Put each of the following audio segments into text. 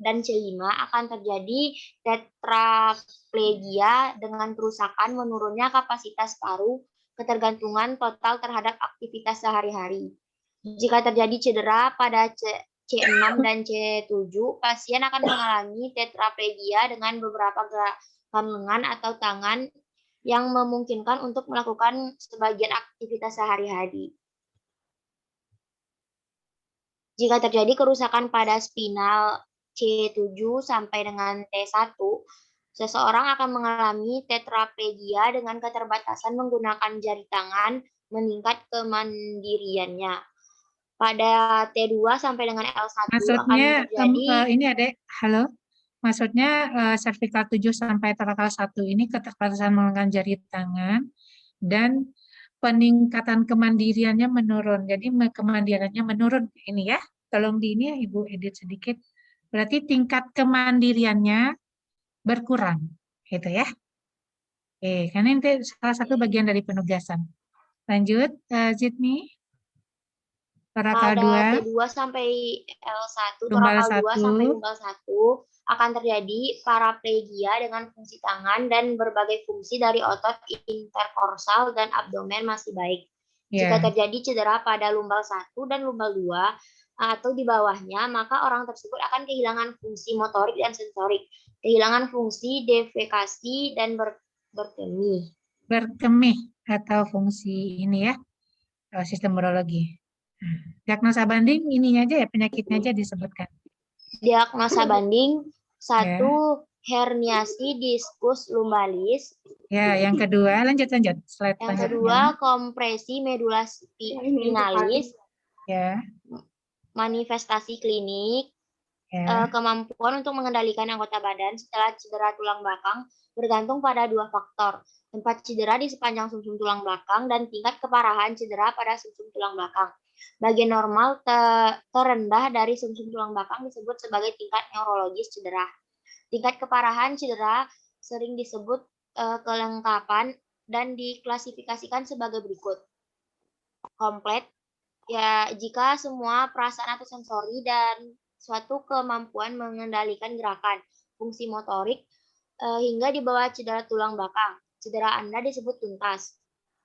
dan C5 akan terjadi tetraplegia dengan kerusakan menurunnya kapasitas paru, ketergantungan total terhadap aktivitas sehari-hari. Jika terjadi cedera pada C6 dan C7, pasien akan mengalami tetraplegia dengan beberapa gerakan lengan atau tangan yang memungkinkan untuk melakukan sebagian aktivitas sehari-hari. Jika terjadi kerusakan pada spinal C7 sampai dengan T1, seseorang akan mengalami tetraplegia dengan keterbatasan menggunakan jari tangan, meningkat kemandiriannya. Pada T2 sampai dengan L1 Maksudnya, akan terjadi ini Adek, halo? Maksudnya servikal 7 sampai torakal 1 ini keterbatasan menggunakan jari tangan dan peningkatan kemandiriannya menurun. Jadi kemandiriannya menurun ini ya. Tolong di ini ya Ibu edit sedikit. Berarti tingkat kemandiriannya berkurang, gitu ya. Oke, karena ini salah satu bagian dari penugasan. Lanjut, Zidni. Torakal pada 2, T2 sampai L1, lumbal torakal 2 sampai 1, lumbal 1 akan terjadi paraplegia dengan fungsi tangan dan berbagai fungsi dari otot interkorsal dan abdomen masih baik. Jika ya. terjadi cedera pada lumbal 1 dan lumbal 2 atau di bawahnya, maka orang tersebut akan kehilangan fungsi motorik dan sensorik, kehilangan fungsi defekasi dan berkemih. Berkemih atau fungsi ini ya, sistem urologi. Diagnosa banding ininya aja ya, penyakitnya aja disebutkan. Diagnosa banding 1 herniasi diskus lumbalis. Ya, yang kedua lanjut slide yang kedua kompresi medula spinalis. Ya. Manifestasi klinik. Ya. Kemampuan untuk mengendalikan anggota badan setelah cedera tulang belakang bergantung pada 2 faktor. Tempat cedera di sepanjang sumsum tulang belakang dan tingkat keparahan cedera pada sumsum tulang belakang. Bagian normal terendah dari sumsum tulang belakang disebut sebagai tingkat neurologis cedera. Tingkat keparahan cedera sering disebut kelengkapan dan diklasifikasikan sebagai berikut. Komplit, ya jika semua perasaan atau sensori dan suatu kemampuan mengendalikan gerakan, fungsi motorik, hingga di bawah cedera tulang belakang. Cedera Anda disebut tuntas.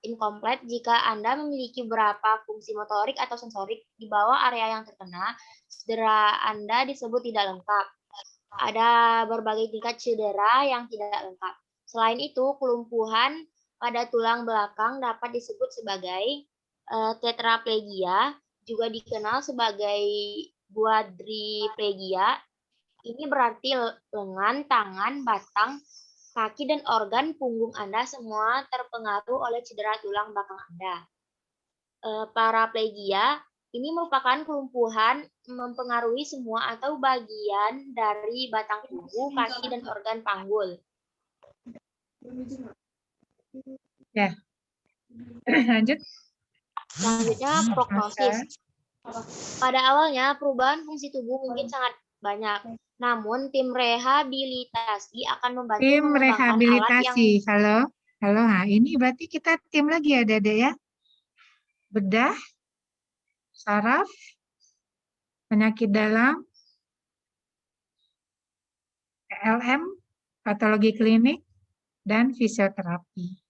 Incomplete jika Anda memiliki beberapa fungsi motorik atau sensorik di bawah area yang terkena, cedera Anda disebut tidak lengkap. Ada berbagai tingkat cedera yang tidak lengkap. Selain itu, kelumpuhan pada tulang belakang dapat disebut sebagai tetraplegia, juga dikenal sebagai quadriplegia. Ini berarti lengan, tangan, batang, kaki, dan organ punggung Anda semua terpengaruh oleh cedera tulang belakang Anda. Paraplegia ini merupakan kelumpuhan mempengaruhi semua atau bagian dari batang tubuh, kaki, dan organ panggul. Ya. Lanjut. Selanjutnya prognosis. Pada awalnya perubahan fungsi tubuh mungkin sangat banyak. Namun tim rehabilitasi akan membantu mengembangkan alat yang halo. Nah, ini berarti kita tim lagi ya, Dede ya. Bedah, saraf, penyakit dalam, LM, patologi klinik, dan fisioterapi.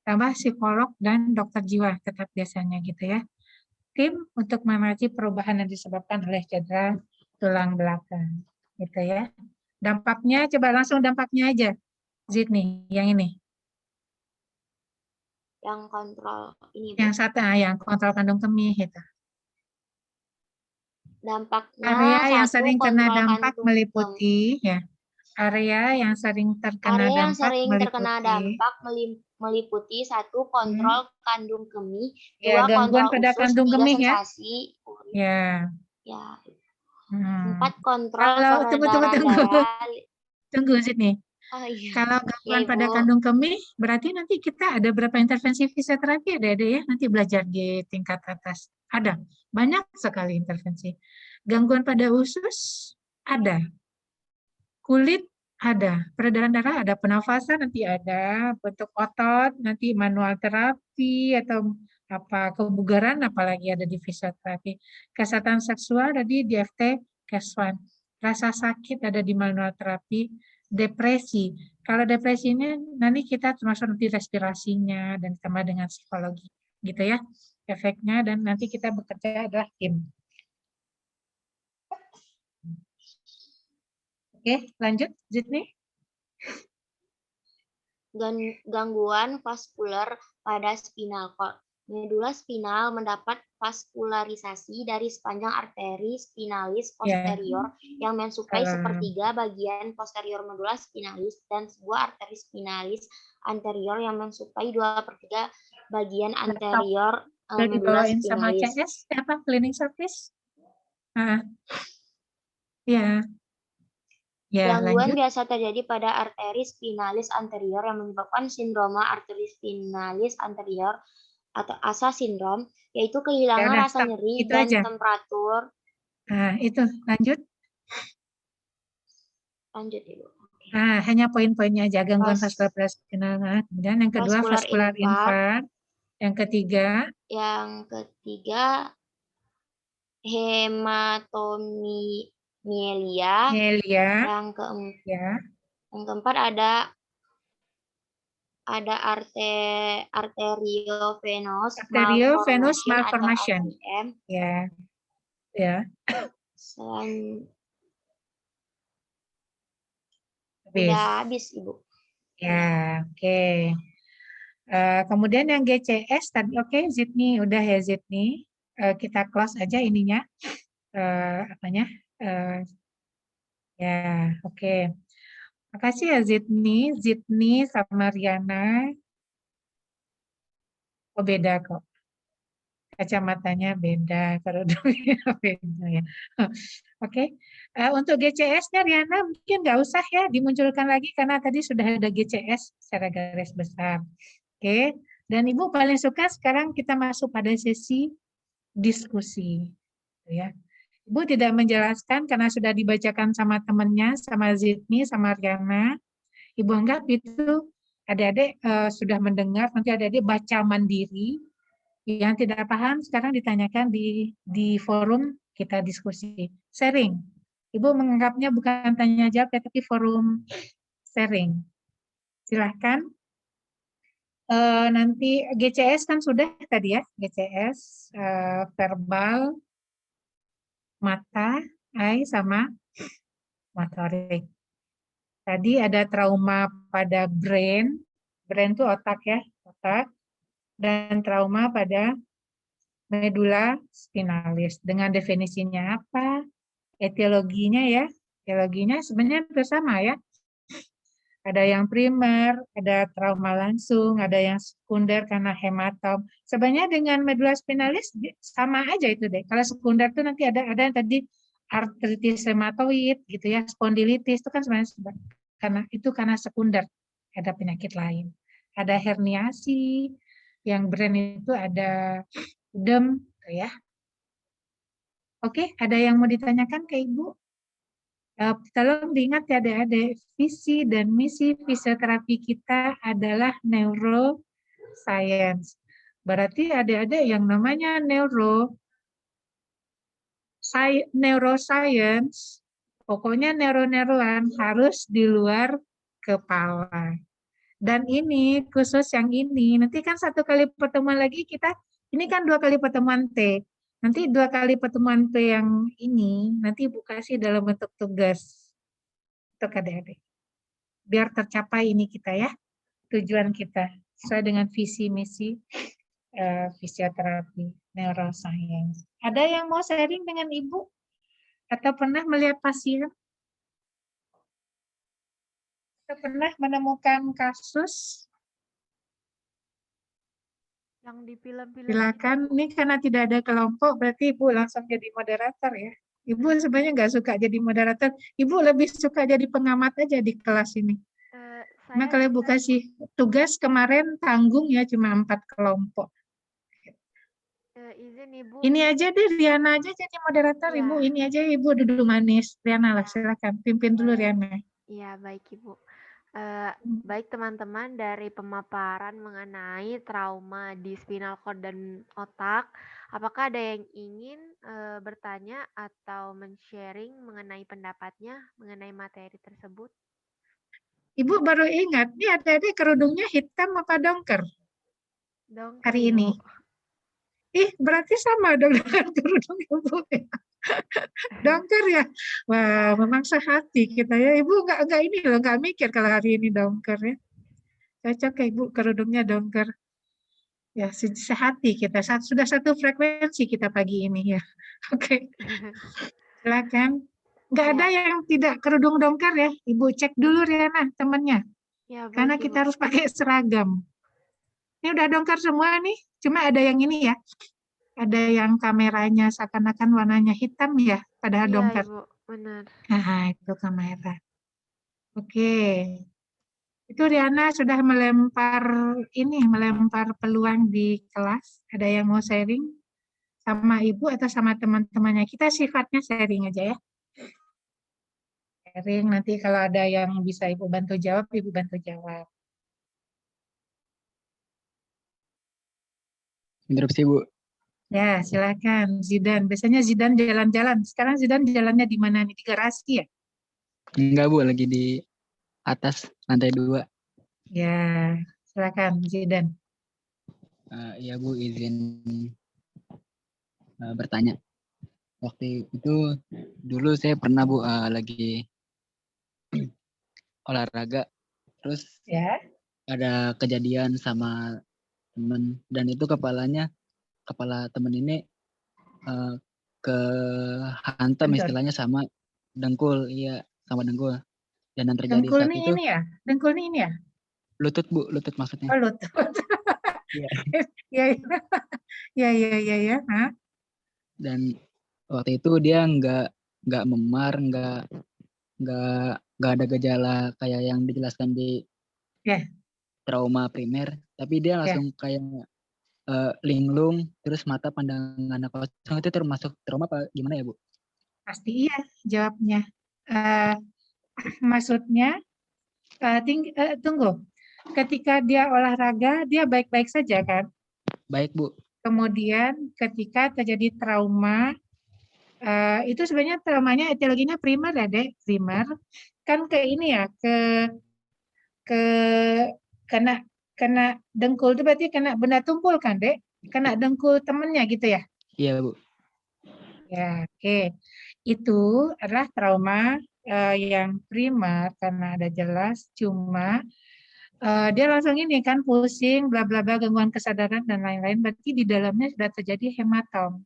Tambah psikolog dan dokter jiwa tetap biasanya gitu ya. Tim untuk mengatasi perubahan yang disebabkan oleh cedera tulang belakang gitu ya. Dampaknya coba langsung dampaknya aja. Zidni, yang ini. Yang kontrol ini. Yang satu, yang kontrol kandung kemih itu. Dampaknya area yang satu, sering kena kontrol dampak kandung meliputi ya. Area yang sering terkena area yang dampak sering terkena meliputi dampak meliputi 1. Kontrol kandung kemih, 2. ya, gangguan kontrol pada usus, kandung 3. kemih ya. sensasi. Ya. Ya. 4. Hmm. kontrol Kalau peredaran darah. Tunggu sini. Oh, iya. Kalau gangguan Ya, pada kandung kemih, berarti nanti kita ada berapa intervensi fisioterapi ada ya? Nanti belajar di tingkat atas. Ada, banyak sekali intervensi. Gangguan pada usus ada, kulit ada, peredaran darah ada, penafasan nanti ada, bentuk otot nanti manual terapi atau apa kebugaran apalagi ada di fisioterapi. Kesehatan seksual tadi di FT Keswan. rasa sakit ada di manual terapi, depresi. Kalau depresi ini nanti kita termasuk nanti respirasinya dan tambah dengan psikologi, gitu ya, efeknya, dan nanti kita bekerja adalah tim. Oke, lanjut, Zidni. Gangguan vaskuler pada spinal cord. Medula spinal mendapat vaskularisasi dari sepanjang arteri spinalis posterior yang mensuplai sepertiga bagian posterior medula spinalis dan sebuah arteri spinalis anterior yang mensuplai 2/3 bagian anterior medula Dibawain sama spinalis. CS, apa cleaning service? Ya. Gangguan Lanjut. biasa terjadi pada arteri spinalis anterior yang menyebabkan sindroma arteri spinalis anterior atau ASA sindrom, yaitu kehilangan rasa nyeri dan temperatur. Nah, itu lanjut. Lanjut, Ibu. Hanya poin-poinnya aja, gangguan vaskular spinal. Kemudian yang kedua vaskular infarct. Yang ketiga hematomielia. Yang keempat ada arteriovenous malformation atau AVM. Udah habis, Ibu. Oke. Kemudian yang GCS tadi, oke, Zidni udah ya, Zidni. Kita close aja ininya. Oke. Makasih ya Zidni sama Riana. Oh, beda kok. Kacamatanya beda, kalau beda ya. Oke. Untuk GCS-nya Riana mungkin nggak usah ya dimunculkan lagi karena tadi sudah ada GCS secara garis besar. Oke. Dan Ibu paling suka sekarang kita masuk pada sesi diskusi. Ya. Ibu tidak menjelaskan karena sudah dibacakan sama temannya, sama Zidni, sama Riana. Ibu anggap itu adik-adik sudah mendengar, nanti adik-adik baca mandiri. Yang tidak paham sekarang ditanyakan di forum, kita diskusi. Sharing. Ibu menganggapnya bukan tanya jawab, tapi forum sharing. Silahkan. Nanti GCS kan sudah tadi ya, GCS, verbal, mata, eye, sama motorik. Tadi ada trauma pada brain itu otak ya, otak, dan trauma pada medula spinalis. Dengan definisinya apa? Etiologinya ya, etiologinya sebenarnya bersama ya. Ada yang primer, ada trauma langsung, ada yang sekunder karena hematom. Sebenarnya dengan medula spinalis sama aja itu deh. Kalau sekunder itu nanti ada yang tadi artritis hematoid gitu ya, spondilitis itu kan sebenarnya karena sekunder, ada penyakit lain. Ada herniasi, yang brain itu ada udem ya. Oke, ada yang mau ditanyakan ke Ibu? Tolong diingat ya adik-adik, visi dan misi fisioterapi kita adalah neuroscience. Berarti adik-adik yang namanya neuroscience, pokoknya neuron harus di luar kepala. Dan ini, khusus yang ini, nanti kan 1 kali pertemuan lagi kita, ini kan 2 kali pertemuan T. Nanti 2 kali pertemuan P yang ini, nanti Ibu kasih dalam bentuk tugas untuk adik-adik. Biar tercapai ini kita ya, tujuan kita, sesuai dengan visi misi fisioterapi, neuroscience. Ada yang mau sharing dengan Ibu? Atau pernah melihat pasien? Atau pernah menemukan kasus? Yang di film-film. Silakan, ini karena tidak ada kelompok, berarti Ibu langsung jadi moderator ya. Ibu sebenarnya nggak suka jadi moderator, Ibu lebih suka jadi pengamat aja di kelas ini. Nah, kalau Ibu kasih tugas kemarin tanggung ya cuma 4 kelompok. Izin Ibu. Ini aja deh, Riana aja jadi moderator, ya. Ibu. Ini aja Ibu duduk manis. Riana lah, silakan pimpin dulu Riana. Iya, baik Ibu. Baik teman-teman, dari pemaparan mengenai trauma di spinal cord dan otak, apakah ada yang ingin bertanya atau men-sharing mengenai pendapatnya mengenai materi tersebut? Ibu baru ingat, ini adik-adik kerudungnya hitam apa dongker Dongker, hari Ibu. ini? Ih, berarti sama dong dengan kerudung ibu ya. Dongker ya. Wah, memang sehati kita ya. Ibu nggak ini loh, nggak mikir kalau hari ini dongker ya. Cocok ya ibu kerudungnya dongker. Ya, sehati kita. Sudah satu frekuensi kita pagi ini ya. Oke, silakan. Nggak ada Ya, yang tidak kerudung dongker ya. Ibu cek dulu Riana temannya. ya Karena baik Ibu. kita harus pakai seragam. Ini udah dongker semua nih. Cuma ada yang ini ya. Ada yang kameranya seakan-akan warnanya hitam ya. Padahal Iya dongker. Ibu, benar. Nah, itu kamera. Oke. Itu Riana sudah melempar peluang di kelas. Ada yang mau sharing sama Ibu atau sama teman-temannya? Kita sifatnya sharing aja ya. Sharing nanti kalau ada yang bisa Ibu bantu jawab, Ibu bantu jawab. Interupsi, Bu. Ya, silakan Zidan. Biasanya Zidan jalan-jalan. Sekarang Zidan jalannya di mana nih? Di garasi ya? Enggak, Bu, lagi di atas lantai 2. Ya, silakan Zidan. Iya, Bu, izin bertanya. Waktu itu dulu saya pernah, Bu, lagi olahraga, terus Ya. ada kejadian sama temen, dan itu kepala temen ini kehantam Bentar. istilahnya sama dengkul, iya, sama dengkul. Dan yang terjadi Dengkul saat nih itu ini ya? Dengkul nih ini ya? lutut, Bu, lutut maksudnya. Oh, lutut. Iya. Ya, ya, ya, ya, ya. Hah? Dan waktu itu dia nggak memar, nggak ada gejala kayak yang dijelaskan di Ya, trauma primer, tapi dia ya. langsung kayak linglung, terus mata pandangan kosong. Itu termasuk trauma apa gimana ya, Bu? Pasti iya jawabnya. Eh, maksudnya, tunggu. Ketika dia olahraga, dia baik-baik saja kan? Baik, Bu. Kemudian ketika terjadi trauma, itu sebenarnya traumanya etiologinya primer ya, Dek. Primer. Kan ke ini ya, ke kena kena dengkul itu berarti kena benda tumpul kan, Dek? Kena dengkul temennya gitu ya? Iya, Bu. Ya, oke. Itu adalah trauma yang primer karena ada jelas, cuma dia langsung ini kan pusing, bla bla bla, gangguan kesadaran dan lain-lain. Berarti di dalamnya sudah terjadi hematom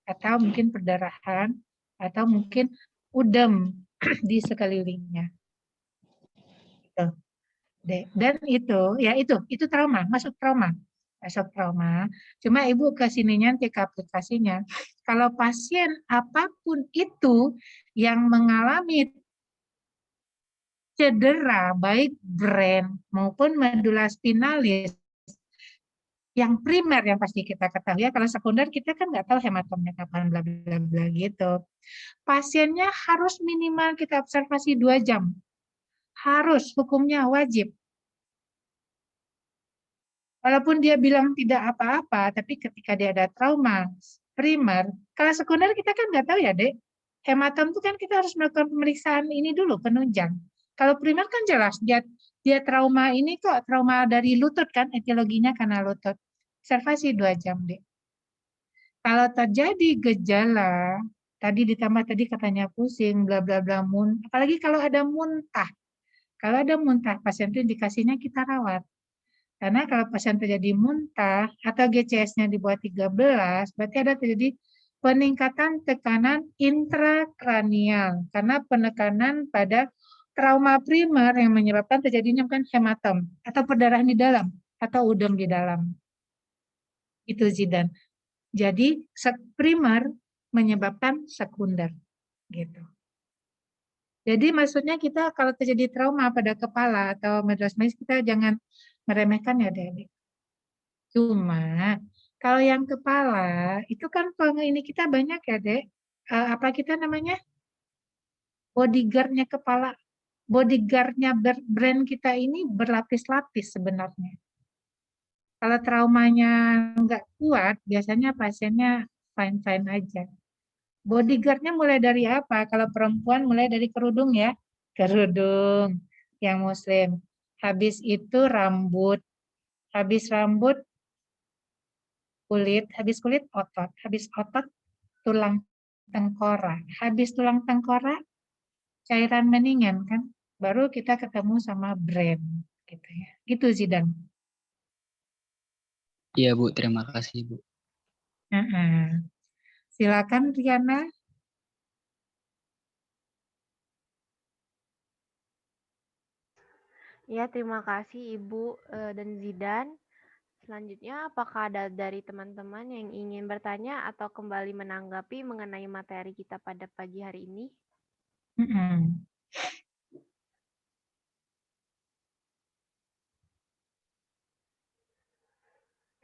atau mungkin perdarahan atau mungkin udem di sekelilingnya. Gitu. Dan itu, ya itu trauma, masuk trauma. Masuk trauma. Cuma Ibu ke sininya nanti ke aplikasinya. Kalau pasien apapun itu yang mengalami cedera, baik brain maupun medula spinalis, yang primer yang pasti kita ketahui ya, kalau sekunder kita kan nggak tahu hematomnya kapan, bla bla bla gitu. Pasiennya harus minimal kita observasi 2 jam. Harus, hukumnya wajib. Walaupun dia bilang tidak apa-apa, tapi ketika dia ada trauma primer, kalau sekunder kita kan nggak tahu ya, Dek. Hematom itu kan kita harus melakukan pemeriksaan ini dulu, penunjang. Kalau primer kan jelas, dia trauma ini kok, trauma dari lutut kan, etiologinya karena lutut. Observasi 2 jam, Dek. Kalau terjadi gejala, tadi katanya pusing, bla bla bla, apalagi kalau ada muntah. Kalau ada muntah, pasien itu indikasinya kita rawat. Karena kalau pasien terjadi muntah atau GCS-nya di bawah 13, berarti ada terjadi peningkatan tekanan intrakranial karena penekanan pada trauma primer yang menyebabkan terjadinya kan hematom atau perdarahan di dalam atau udem di dalam. Itu Zidan. Jadi primer menyebabkan sekunder gitu. Jadi maksudnya kita kalau terjadi trauma pada kepala atau medula spinalis kita jangan meremehkan ya, Dek. Cuma kalau yang kepala itu kan ini kita banyak ya, Dek. Apa kita namanya? Bodyguard-nya kepala. bodyguard-nya brand kita ini berlapis-lapis sebenarnya. Kalau traumanya nggak kuat, biasanya pasiennya fine-fine aja. Bodyguard-nya mulai dari apa? Kalau perempuan mulai dari kerudung ya. Kerudung yang muslim. Habis itu rambut. Habis rambut kulit. Habis kulit otot. Habis otot tulang tengkorak. Habis tulang tengkorak cairan mendingan kan. Baru kita ketemu sama brand gitu ya. Gitu Zidan. Iya Bu, terima kasih Bu. Silakan Riana. Ya, terima kasih Ibu dan Zidan. Selanjutnya, apakah ada dari teman-teman yang ingin bertanya atau kembali menanggapi mengenai materi kita pada pagi hari ini?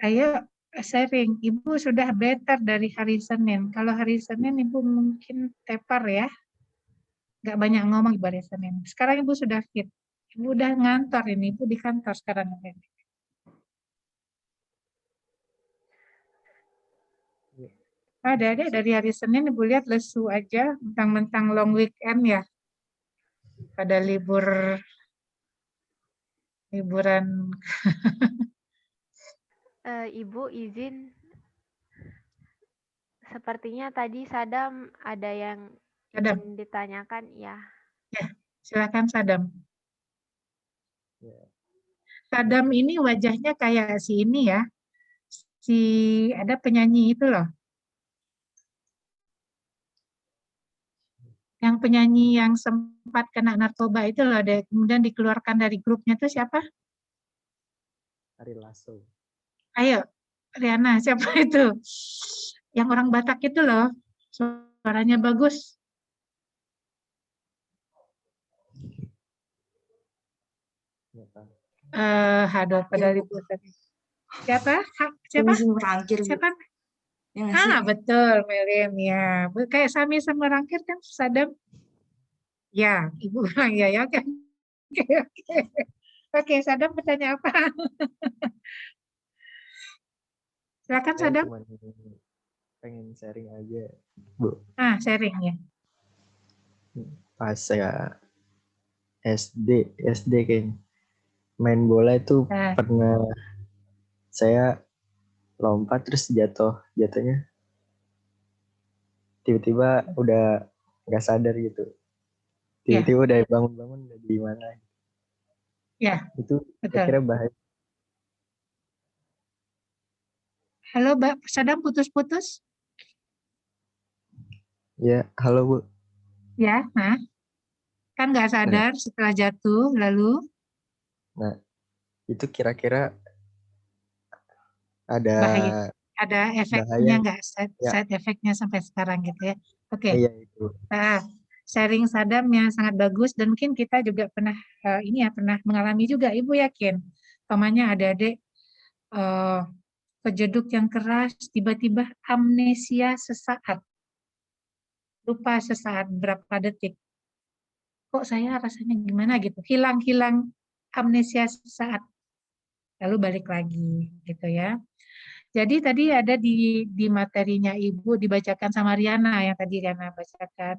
Ayo sharing. Ibu sudah better dari hari Senin. Kalau hari Senin Ibu mungkin tepar ya. Nggak banyak ngomong Ibu hari Senin. Sekarang Ibu sudah fit. Ibu udah ngantor ini. Ibu di kantor sekarang. Ada dari hari Senin Ibu lihat lesu aja. Mentang-mentang long weekend ya. Pada liburan. Ibu izin, sepertinya tadi Sadam ada yang ingin ditanyakan ya. Ya, silakan Sadam. Sadam ini wajahnya kayak si ini ya. Si ada penyanyi itu loh. Yang penyanyi yang sempat kena narkoba itu loh, kemudian dikeluarkan dari grupnya itu siapa? Ari Lasso. Ayo, Riana, siapa itu? Yang orang Batak itu loh, suaranya bagus. Aduh, pada liputan. Siapa? Siapa? Siapa? Betul, Melim ya. Kayak Sami sama Rangkir kan, Sadam. Ya, Ibu bilang ya, ya kan. Oke, Sadam bertanya apa? Silakan Sadam. Cuma pengen sharing aja, Bu. Sharing ya. Pas saya SD kayaknya main bola itu pernah saya lompat terus jatuhnya tiba-tiba udah nggak sadar gitu, tiba-tiba udah bangun udah di mana ya, itu kira-kira bahaya. Halo Mbak, Sadam putus-putus? Ya, halo Bu. Ya, kan nggak sadar setelah jatuh, lalu? Nah, itu kira-kira ada bahaya. Ada efeknya nggak? Side efeknya sampai sekarang gitu ya. Oke. Iya itu. Sharing Sadam yang sangat bagus dan mungkin kita juga pernah pernah mengalami juga. Ibu yakin, pamannya adik-adik kejeduk yang keras, tiba-tiba amnesia sesaat, lupa sesaat berapa detik. Kok saya rasanya gimana gitu, hilang amnesia sesaat, lalu balik lagi gitu ya. Jadi tadi ada di materinya Ibu dibacakan sama Riana yang tadi Riana bacakan.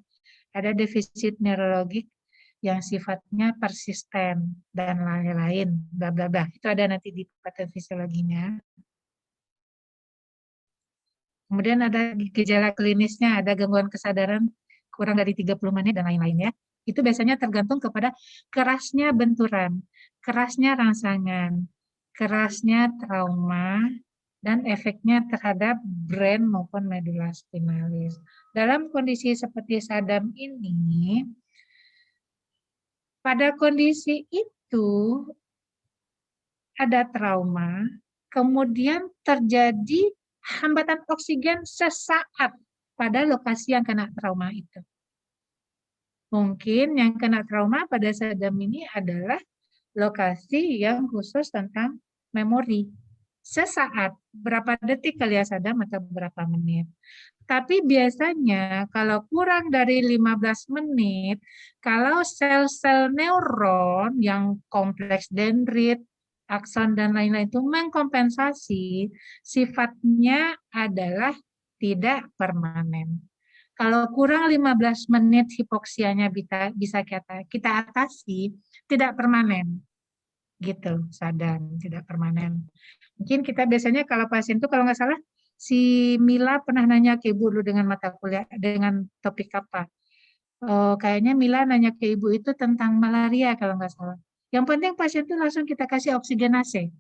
Ada defisit neurologik yang sifatnya persisten dan lain-lain, bla bla bla. Itu ada nanti di patofisiologinya. Kemudian ada gejala klinisnya, ada gangguan kesadaran kurang dari 30 menit dan lain-lain ya. Itu biasanya tergantung kepada kerasnya benturan, kerasnya rangsangan, kerasnya trauma, dan efeknya terhadap brain maupun medula spinalis. Dalam kondisi seperti Sadam ini, pada kondisi itu ada trauma, kemudian terjadi hambatan oksigen sesaat pada lokasi yang kena trauma itu. Mungkin yang kena trauma pada Sadam ini adalah lokasi yang khusus tentang memori. Sesaat, berapa detik kali ya Sadam atau berapa menit. Tapi biasanya kalau kurang dari 15 menit, kalau sel-sel neuron yang kompleks dendrit, akson dan lain-lain itu mengkompensasi, sifatnya adalah tidak permanen. Kalau kurang 15 menit hipoksianya bisa kita atasi, tidak permanen. Gitu, Sadam, tidak permanen. Mungkin kita biasanya kalau pasien itu kalau nggak salah, si Mila pernah nanya ke Ibu dulu dengan mata kuliah, dengan topik apa. Oh, kayaknya Mila nanya ke Ibu itu tentang malaria kalau nggak salah. Yang penting pasien itu langsung kita kasih oksigenase.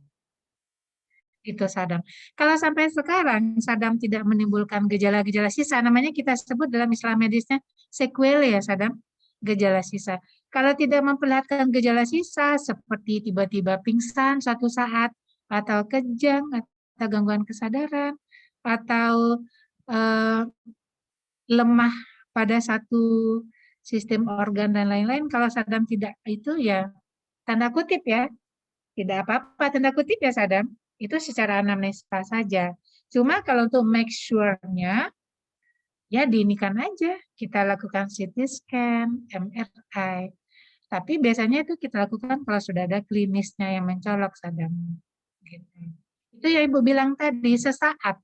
Itu Sadam. Kalau sampai sekarang Sadam tidak menimbulkan gejala-gejala sisa, namanya kita sebut dalam istilah medisnya sequelae ya Sadam, gejala sisa. Kalau tidak memperlihatkan gejala sisa seperti tiba-tiba pingsan suatu saat, atau kejang, atau gangguan kesadaran, atau lemah pada satu sistem organ dan lain-lain, kalau Sadam tidak itu ya tanda kutip ya, tidak apa-apa tanda kutip ya Sadam. Itu secara anamnesa saja. Cuma kalau untuk make sure-nya, ya diinikan aja. Kita lakukan CT scan, MRI. Tapi biasanya itu kita lakukan kalau sudah ada klinisnya yang mencolok Sadam. Gitu. Itu yang Ibu bilang tadi, sesaat.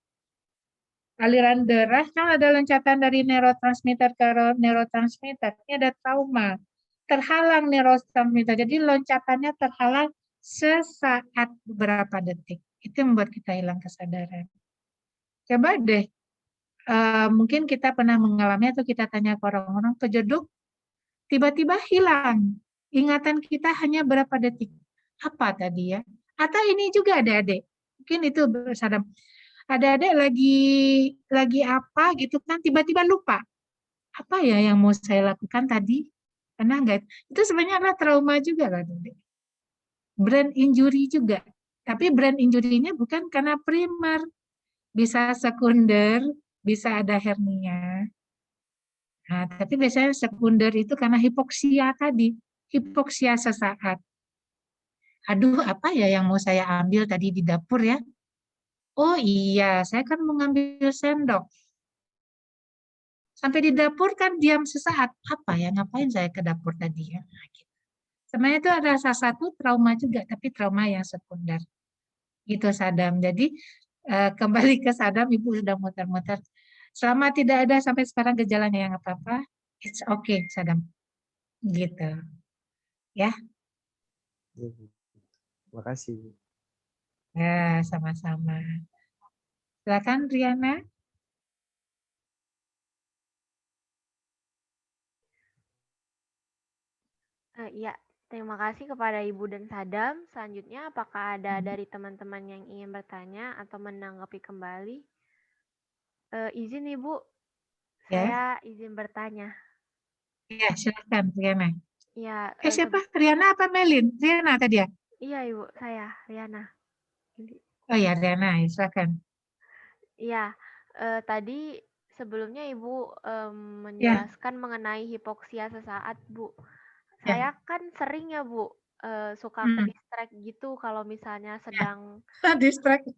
Aliran darah, kan ada loncatan dari neurotransmitter ke neurotransmitter. Ini ada trauma. Terhalang neurotransmitter. Jadi loncatannya terhalang sesaat beberapa detik. Itu yang membuat kita hilang kesadaran. Coba deh, mungkin kita pernah mengalami atau kita tanya ke orang-orang kejeduk, tiba-tiba hilang. Ingatan kita hanya berapa detik. Apa tadi ya? Atau ini juga adik-adik. Mungkin itu Sadam. Adik-adik lagi apa gitu kan, tiba-tiba lupa. Apa ya yang mau saya lakukan tadi? Pernah nggak? Itu sebenarnya adalah trauma juga lah, adik. Brain injury juga. Tapi brain injury-nya bukan karena primer. Bisa sekunder, bisa ada hernia. Nah, tapi biasanya sekunder itu karena hipoksia tadi. Hipoksia sesaat. Aduh, apa ya yang mau saya ambil tadi di dapur ya? Oh iya, saya kan mengambil sendok. Sampai di dapur kan diam sesaat. Apa ya, ngapain saya ke dapur tadi ya? Nah, gitu. Sebenarnya itu adalah salah satu trauma juga, tapi trauma yang sekunder. Gitu Sadam. Jadi kembali ke Sadam, Ibu sudah muter-muter. Selama tidak ada sampai sekarang gejalanya yang apa-apa, it's okay Sadam. Gitu. Ya. Iya, Bu. Terima kasih, Bu. Ya, sama-sama. Silakan Riana. Iya, terima kasih kepada Ibu dan Sadam. Selanjutnya, apakah ada dari teman-teman yang ingin bertanya atau menanggapi kembali? Izin Ibu, Ya. saya izin bertanya. Ya, silakan Riana. Ya, Siapa? Riana apa Melin? Riana tadi ya? Iya Ibu, saya Riana. Oh ya, Riana, silakan. Iya, tadi sebelumnya Ibu menjelaskan mengenai hipoksia sesaat, Bu. Saya kan sering ya, Bu, suka ke distract gitu kalau misalnya sedang distract.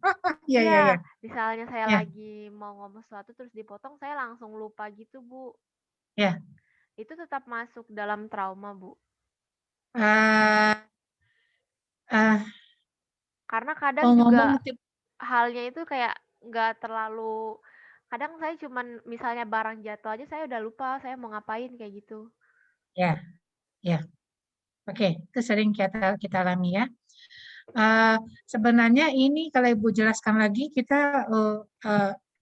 Iya, iya, iya. misalnya saya Ya. lagi mau ngomong sesuatu terus dipotong, saya langsung lupa gitu, Bu. Ya. Itu tetap masuk dalam trauma, Bu. Karena kadang juga halnya itu kayak nggak terlalu, kadang saya cuman misalnya barang jatuh aja saya udah lupa saya mau ngapain kayak gitu. Ya, ya. Oke, itu sering kita alami ya. Sebenarnya ini kalau Ibu jelaskan lagi kita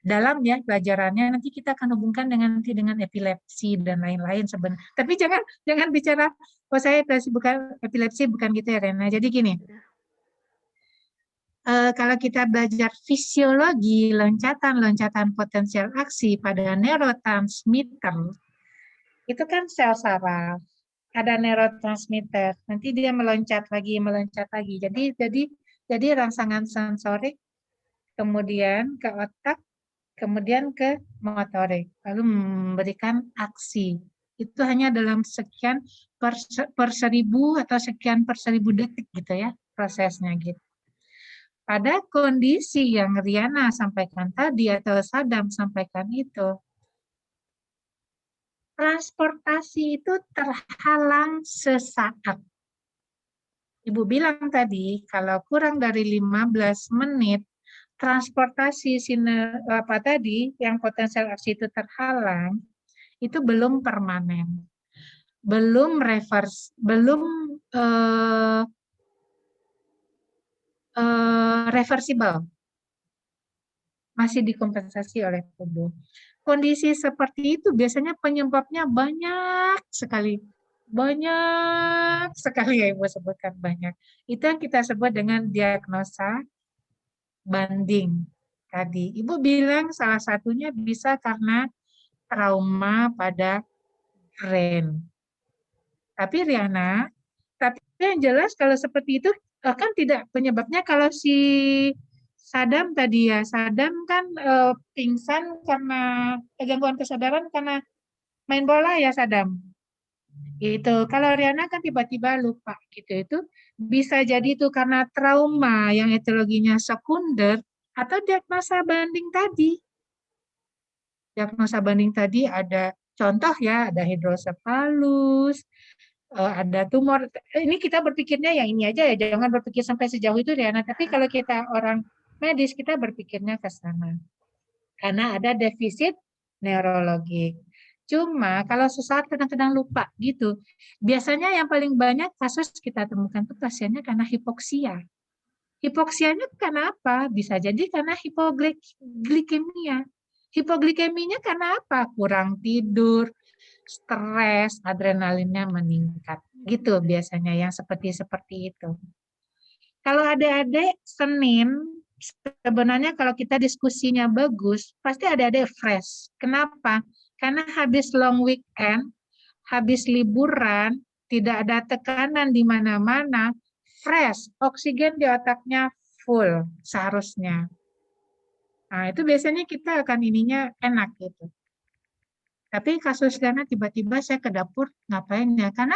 dalam ya pelajarannya nanti kita akan hubungkan dengan epilepsi dan lain-lain sebenarnya. Tapi jangan bicara saya epilepsi bukan gitu ya Rena. Jadi gini. Kalau kita belajar fisiologi loncatan potensial aksi pada neurotransmitter, itu kan sel saraf, ada neurotransmitter, nanti dia meloncat lagi. Jadi rangsangan sensorik, kemudian ke otak, kemudian ke motorik, lalu memberikan aksi. Itu hanya dalam sekian per 1000 atau sekian per 1000 detik gitu ya prosesnya gitu. pada kondisi yang Riana sampaikan tadi atau Sadam sampaikan itu. Transportasi itu terhalang sesaat. Ibu bilang tadi, kalau kurang dari 15 menit, transportasi yang potensial aksi itu terhalang, itu belum permanen. Belum reverse, belum reversible, masih dikompensasi oleh tubuh. Kondisi seperti itu biasanya penyebabnya banyak sekali ya Ibu sebutkan banyak. Itu yang kita sebut dengan diagnosa banding tadi. Ibu bilang salah satunya bisa karena trauma pada brain. Tapi Riana, tapi yang jelas kalau seperti itu kan tidak penyebabnya kalau si Sadam tadi ya, Sadam kan pingsan karena gangguan kesadaran karena main bola ya Sadam. Itu kalau Riana kan tiba-tiba lupa gitu, itu bisa jadi itu karena trauma yang etiologinya sekunder atau diagnosa banding tadi. Diagnosa banding tadi ada contoh ya, ada hidrosefalus, ada tumor. Ini kita berpikirnya yang ini aja ya, jangan berpikir sampai sejauh itu Riana. Tapi kalau kita orang medis, kita berpikirnya ke sana. Karena ada defisit neurologik. Cuma kalau sesaat kadang-kadang lupa gitu. Biasanya yang paling banyak kasus kita temukan itu pasiennya karena hipoksia. Hipoksianya karena apa? Bisa jadi karena hipoglikemia. Hipoglikeminya karena apa? Kurang tidur, stres, adrenalinnya meningkat. Gitu biasanya yang seperti itu. Kalau adik-adik Senin, sebenarnya kalau kita diskusinya bagus, pasti adik-adik fresh. Kenapa? Karena habis long weekend, habis liburan, tidak ada tekanan di mana-mana, fresh, oksigen di otaknya full seharusnya. Nah, itu biasanya kita akan ininya enak gitu. Tapi kasus Riana tiba-tiba saya ke dapur, ngapain ya? Karena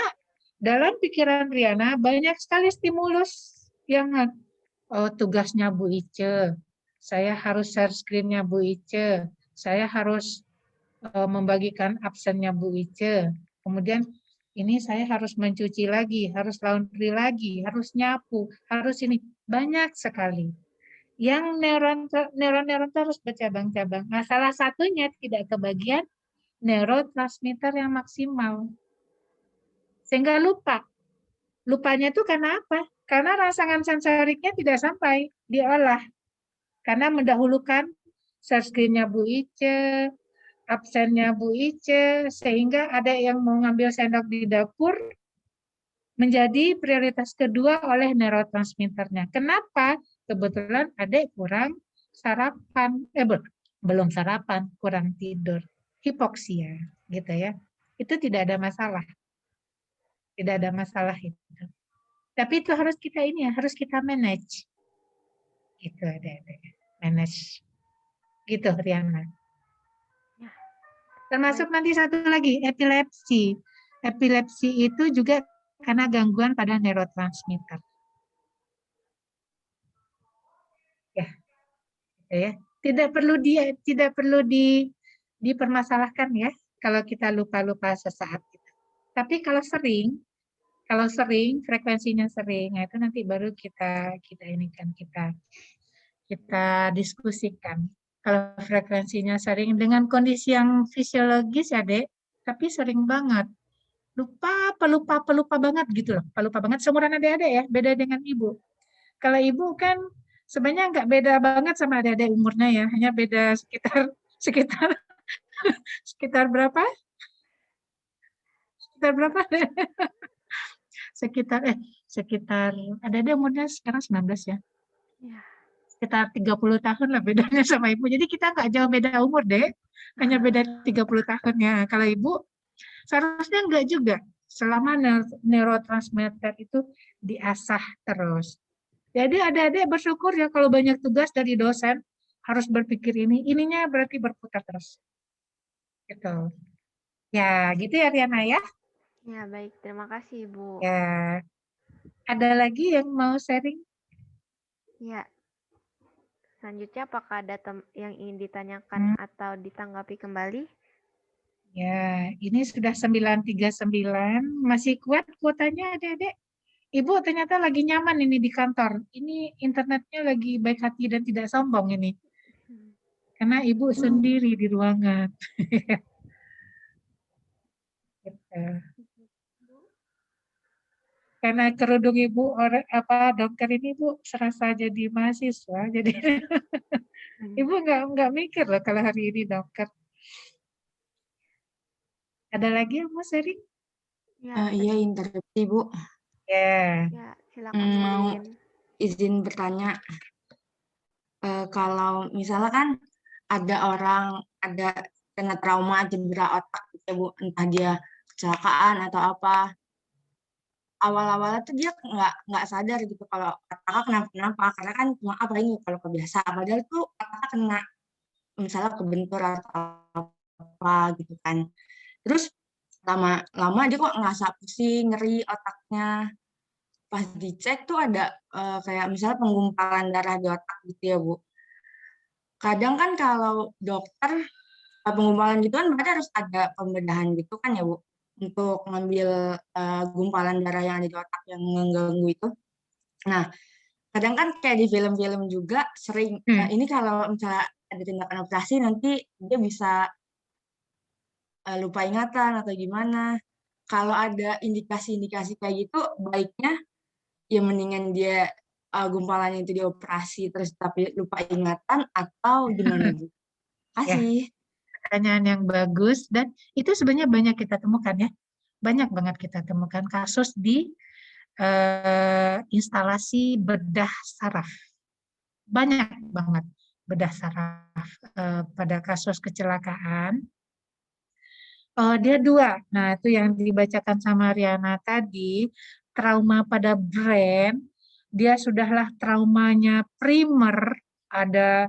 dalam pikiran Riana banyak sekali stimulus yang tugasnya Bu Ice, saya harus share screen-nya Bu Ice, saya harus membagikan absennya Bu Ice, kemudian ini saya harus mencuci lagi, harus laundry lagi, harus nyapu, harus ini, banyak sekali. Yang neuron terus bercabang-cabang. Nah, salah satunya tidak kebagian neurotransmitter yang maksimal. Sehingga lupa. Lupanya itu karena apa? Karena rangsangan sensoriknya tidak sampai diolah. Karena mendahulukan share screen-nya Bu Ice, absennya Bu Ice, sehingga ada yang mau ngambil sendok di dapur menjadi prioritas kedua oleh neurotransmitternya. Kenapa? Kebetulan adik kurang sarapan, belum sarapan, kurang tidur, hipoksia, gitu ya. Itu tidak ada masalah. Tidak ada masalah itu. Tapi itu harus kita harus kita manage. Gitu adik-adik. Manage. Gitu Riana. Termasuk nanti satu lagi, epilepsi. Epilepsi itu juga karena gangguan pada neurotransmitter. Ya. Gitu ya. Tidak perlu dipermasalahkan ya kalau kita lupa-lupa sesaat gitu. Tapi kalau sering frekuensinya sering, itu nanti baru kita diskusikan. Kalau frekuensinya sering dengan kondisi yang fisiologis ya Dek, tapi sering banget. Pelupa banget gitu loh. Pelupa banget seumuran adik-adik ya, beda dengan ibu. Kalau ibu kan sebenarnya nggak beda banget sama adik-adik umurnya ya, hanya beda sekitar berapa? Sekitar berapa? sekitar adik-adik umurnya sekarang 19 ya. Sekitar 30 tahun lah bedanya sama ibu. Jadi kita nggak jauh beda umur deh. Hanya beda 30 tahun ya. Kalau ibu seharusnya nggak juga. Selama neurotransmitter itu diasah terus. Jadi adik-adik bersyukur ya kalau banyak tugas dari dosen harus berpikir ininya berarti berputar terus. Gitu. Ya, gitu ya Riana ya. Ya, baik. Terima kasih, Bu. Ya. Ada lagi yang mau sharing? Ya, Selanjutnya apakah ada yang ingin ditanyakan atau ditanggapi kembali? Ya, ini sudah 9.39. Masih kuat kuotanya adik-adik? Ibu ternyata lagi nyaman ini di kantor. Ini internetnya lagi baik hati dan tidak sombong ini. Karena ibu sendiri di ruangan. Gitu. Karena kerudung ibu dokter ini ibu serasa jadi mahasiswa. Jadi ibu nggak mikir loh kalau hari ini dokter. Ada lagi yang mau sharing? Ya, Iya, interupsi, Bu. Ya. ya silakan Bu Mau Lin. izin bertanya. Kalau misalnya kan ada orang kena trauma cedera otak gitu ya, Bu, entah dia kecelakaan atau apa. Awal-awalnya tuh dia nggak sadar gitu kalau otaknya kenapa-kenapa, karena kan cuma ini kalau kebiasaan. Padahal tuh otaknya kena misalnya kebentur atau apa gitu kan. Terus lama-lama dia kok ngerasa pusing, nyeri otaknya. Pas dicek tuh ada kayak misalnya penggumpalan darah di otak gitu ya, Bu. Kadang kan kalau dokter penggumpalan gitu kan berarti harus ada pembedahan gitu kan ya, Bu, untuk ngambil gumpalan darah yang ada di otak yang mengganggu itu. Nah, kadang kan kayak di film-film juga sering ini kalau misalnya ada tindakan operasi nanti dia bisa lupa ingatan atau gimana. Kalau ada indikasi-indikasi kayak gitu, baiknya ya mendingan dia gumpalannya itu dioperasi terus tapi lupa ingatan atau gimana, Bu? Kasih. Pertanyaan yang bagus dan itu sebenarnya banyak kita temukan ya. Banyak banget kita temukan kasus di instalasi bedah saraf. Banyak banget bedah saraf pada kasus kecelakaan. Dia dua. Nah, itu yang dibacakan sama Riana tadi, trauma pada brain, dia sudahlah traumanya primer, ada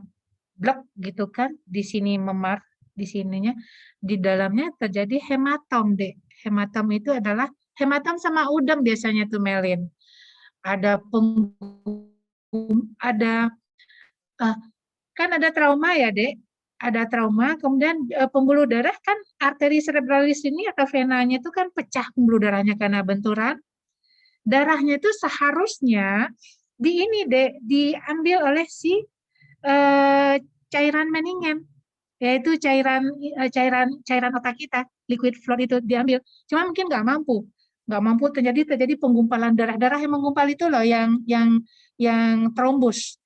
blok gitu kan, di sini memar, di sininya, di dalamnya terjadi hematom, Dek. Hematom itu adalah, hematom sama udem biasanya tuh Melin. Ada kan ada trauma ya, Dek. Ada trauma, kemudian pembuluh darah kan arteri cerebralis ini atau venanya itu kan pecah pembuluh darahnya karena benturan. Darahnya itu seharusnya diambil oleh si cairan meningen, yaitu cairan otak kita, liquid fluid itu diambil. Cuma mungkin nggak mampu terjadi penggumpalan darah yang menggumpal itu loh yang trombus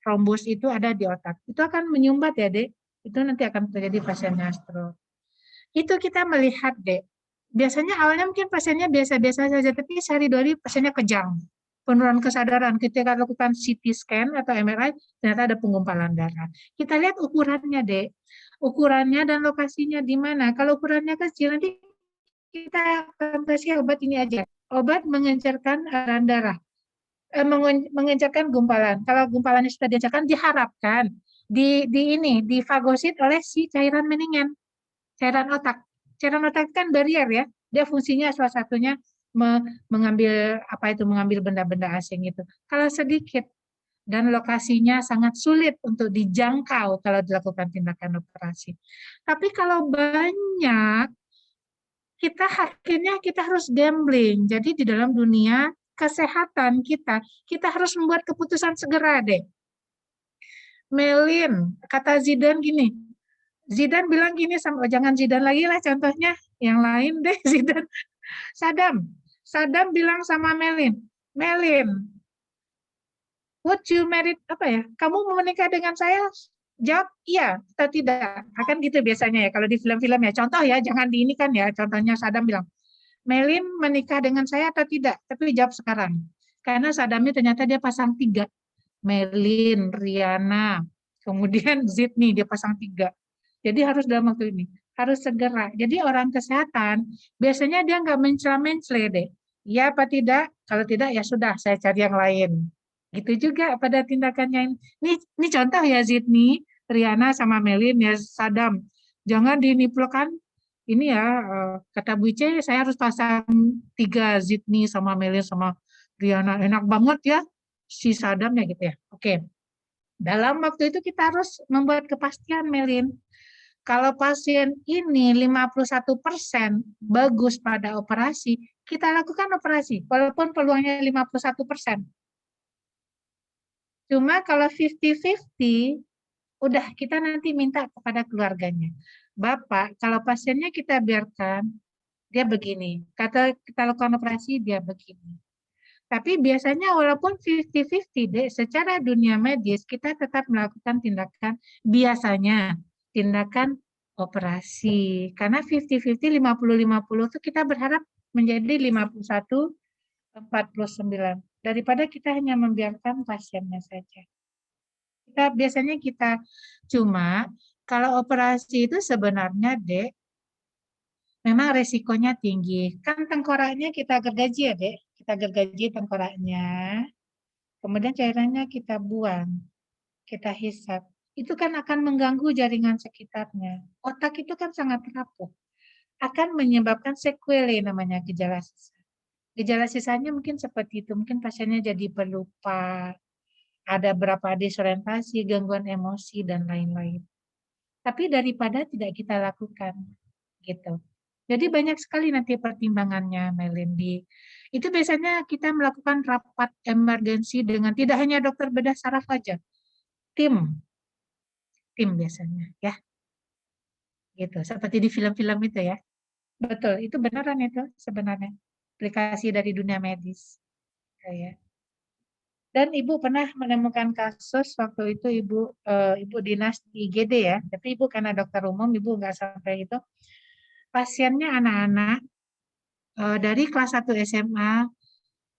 itu ada di otak. Itu akan menyumbat ya, Dek. Itu nanti akan terjadi pasiennya stroke. Itu kita melihat, Dek. Biasanya awalnya mungkin pasiennya biasa-biasa saja, tapi sehari dua hari pasiennya kejang. Penurunan kesadaran ketika lakukan CT scan atau MRI, ternyata ada penggumpalan darah. Kita lihat ukurannya, Dek. Ukurannya dan lokasinya di mana. Kalau ukurannya kecil, nanti kita akan kasih obat ini aja. Obat mengencerkan aliran darah. Mengencerkan gumpalan. Kalau gumpalannya sudah digencarkan, diharapkan difagosit oleh si cairan meningen, cairan otak. Cairan otak kan barier ya, dia fungsinya salah satunya mengambil benda-benda asing itu. Kalau sedikit dan lokasinya sangat sulit untuk dijangkau kalau dilakukan tindakan operasi. Tapi kalau banyak, akhirnya kita harus gambling. Jadi di dalam dunia kesehatan kita harus membuat keputusan segera, deh. Melin, kata Zidane gini, Zidane bilang gini sama, jangan Zidane lagi lah contohnya, yang lain deh Zidane. Saddam bilang sama Melin, would you marry, kamu mau menikah dengan saya? Jawab iya atau tidak. Akan gitu biasanya ya kalau di film-film ya. Contoh ya, jangan di ini kan ya. Contohnya Saddam bilang, Melin menikah dengan saya atau tidak? Tapi jawab sekarang. Karena Saddamnya ternyata dia pasang 3. Melin, Riana, kemudian Zidni dia pasang 3. Jadi harus dalam waktu ini. Harus segera. Jadi orang kesehatan biasanya dia nggak mencela-mencela deh. Ya apa tidak? Kalau tidak ya sudah saya cari yang lain. Gitu juga pada tindakannya. Ini contoh ya Zidni, Riana sama Melin ya Saddam. Jangan diniplkan. Ini ya kata Bu Ice saya harus pasang 3 Zidni sama Melin sama Riana. Enak banget ya si Saddam ya gitu ya. Oke. Dalam waktu itu kita harus membuat kepastian, Melin. Kalau pasien ini 51% bagus pada operasi, kita lakukan operasi, walaupun peluangnya 51%. Cuma kalau 50-50, udah kita nanti minta kepada keluarganya. Bapak, kalau pasiennya kita biarkan, dia begini. Kata kita lakukan operasi, dia begini. Tapi biasanya walaupun 50-50, secara dunia medis kita tetap melakukan tindakan, biasanya tindakan operasi. Karena 50-50, 50-50 itu kita berharap menjadi 51-49. Daripada kita hanya membiarkan pasiennya saja. Biasanya kita cuma kalau operasi itu sebenarnya, Dek, memang resikonya tinggi. Kan tengkoraknya kita gergaji ya, Dek. Kita gergaji tengkoraknya. Kemudian cairannya kita buang. Kita hisap. Itu kan akan mengganggu jaringan sekitarnya. Otak itu kan sangat rapuh. Akan menyebabkan sequelae namanya gejala sisa. Gejala sisanya mungkin seperti itu. Mungkin pasiennya jadi pelupa. Ada berapa disorientasi, gangguan emosi, dan lain-lain. Tapi daripada tidak kita lakukan. Gitu. Jadi banyak sekali nanti pertimbangannya, Melendi. Itu biasanya kita melakukan rapat emergensi dengan tidak hanya dokter bedah saraf aja, tim biasanya, ya. Gitu. Seperti di film-film itu ya. Betul, itu beneran itu sebenarnya. Aplikasi dari dunia medis. Ya. Dan Ibu pernah menemukan kasus waktu itu Ibu dinas di IGD ya, tapi Ibu karena dokter umum, Ibu nggak sampai itu. Pasiennya anak-anak dari kelas 1 SMA,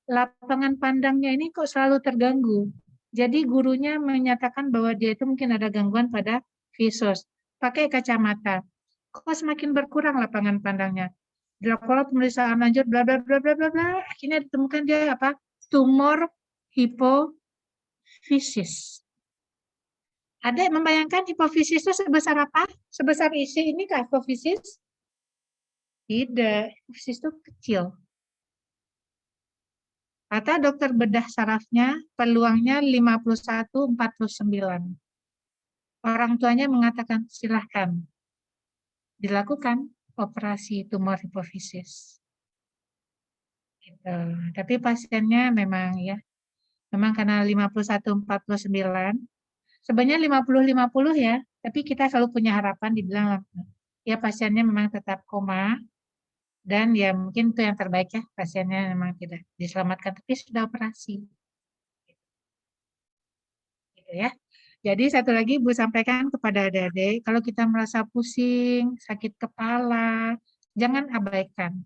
lapangan pandangnya ini kok selalu terganggu. Jadi gurunya menyatakan bahwa dia itu mungkin ada gangguan pada visus. Pakai kacamata. Kok semakin berkurang lapangan pandangnya. Dilakukan pemeriksaan lanjut, bla bla bla bla bla bla. Akhirnya ditemukan dia apa? Tumor hipofisis. Ada yang membayangkan hipofisis itu sebesar apa? Sebesar isi ini kah hipofisis? Tidak, hipofisis itu kecil. Kata dokter bedah sarafnya, peluangnya 51-49. Orang tuanya mengatakan, silahkan dilakukan operasi tumor hipofisis. Gitu. Tapi pasiennya memang ya, memang karena 51-49, sebenarnya 50-50 ya, tapi kita selalu punya harapan dibilang, ya pasiennya memang tetap koma, dan ya mungkin itu yang terbaik ya, pasiennya memang tidak diselamatkan, tapi sudah operasi. Gitu ya. Jadi satu lagi Ibu sampaikan kepada adik-adik, kalau kita merasa pusing, sakit kepala, jangan abaikan.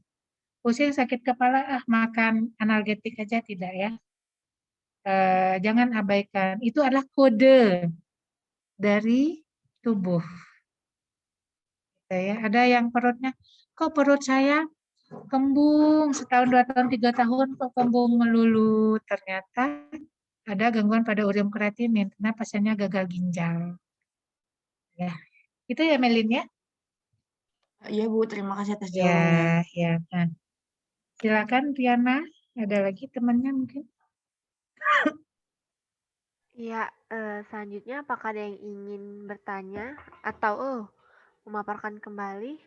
Pusing, sakit kepala, makan analgetik aja tidak ya. Jangan abaikan. Itu adalah kode dari tubuh. Gitu ya. Ada yang perutnya, kok perut saya kembung setahun, 2 tahun, 3 tahun, kok kembung melulu. Ternyata ada gangguan pada urium kreatinin karena pasiennya gagal ginjal. Ya, itu ya Melin ya. Iya Bu, terima kasih atas Ya, jawabannya. ya. Nah, silakan Riana. Ada lagi temannya mungkin? Iya, selanjutnya apakah ada yang ingin bertanya atau memaparkan kembali,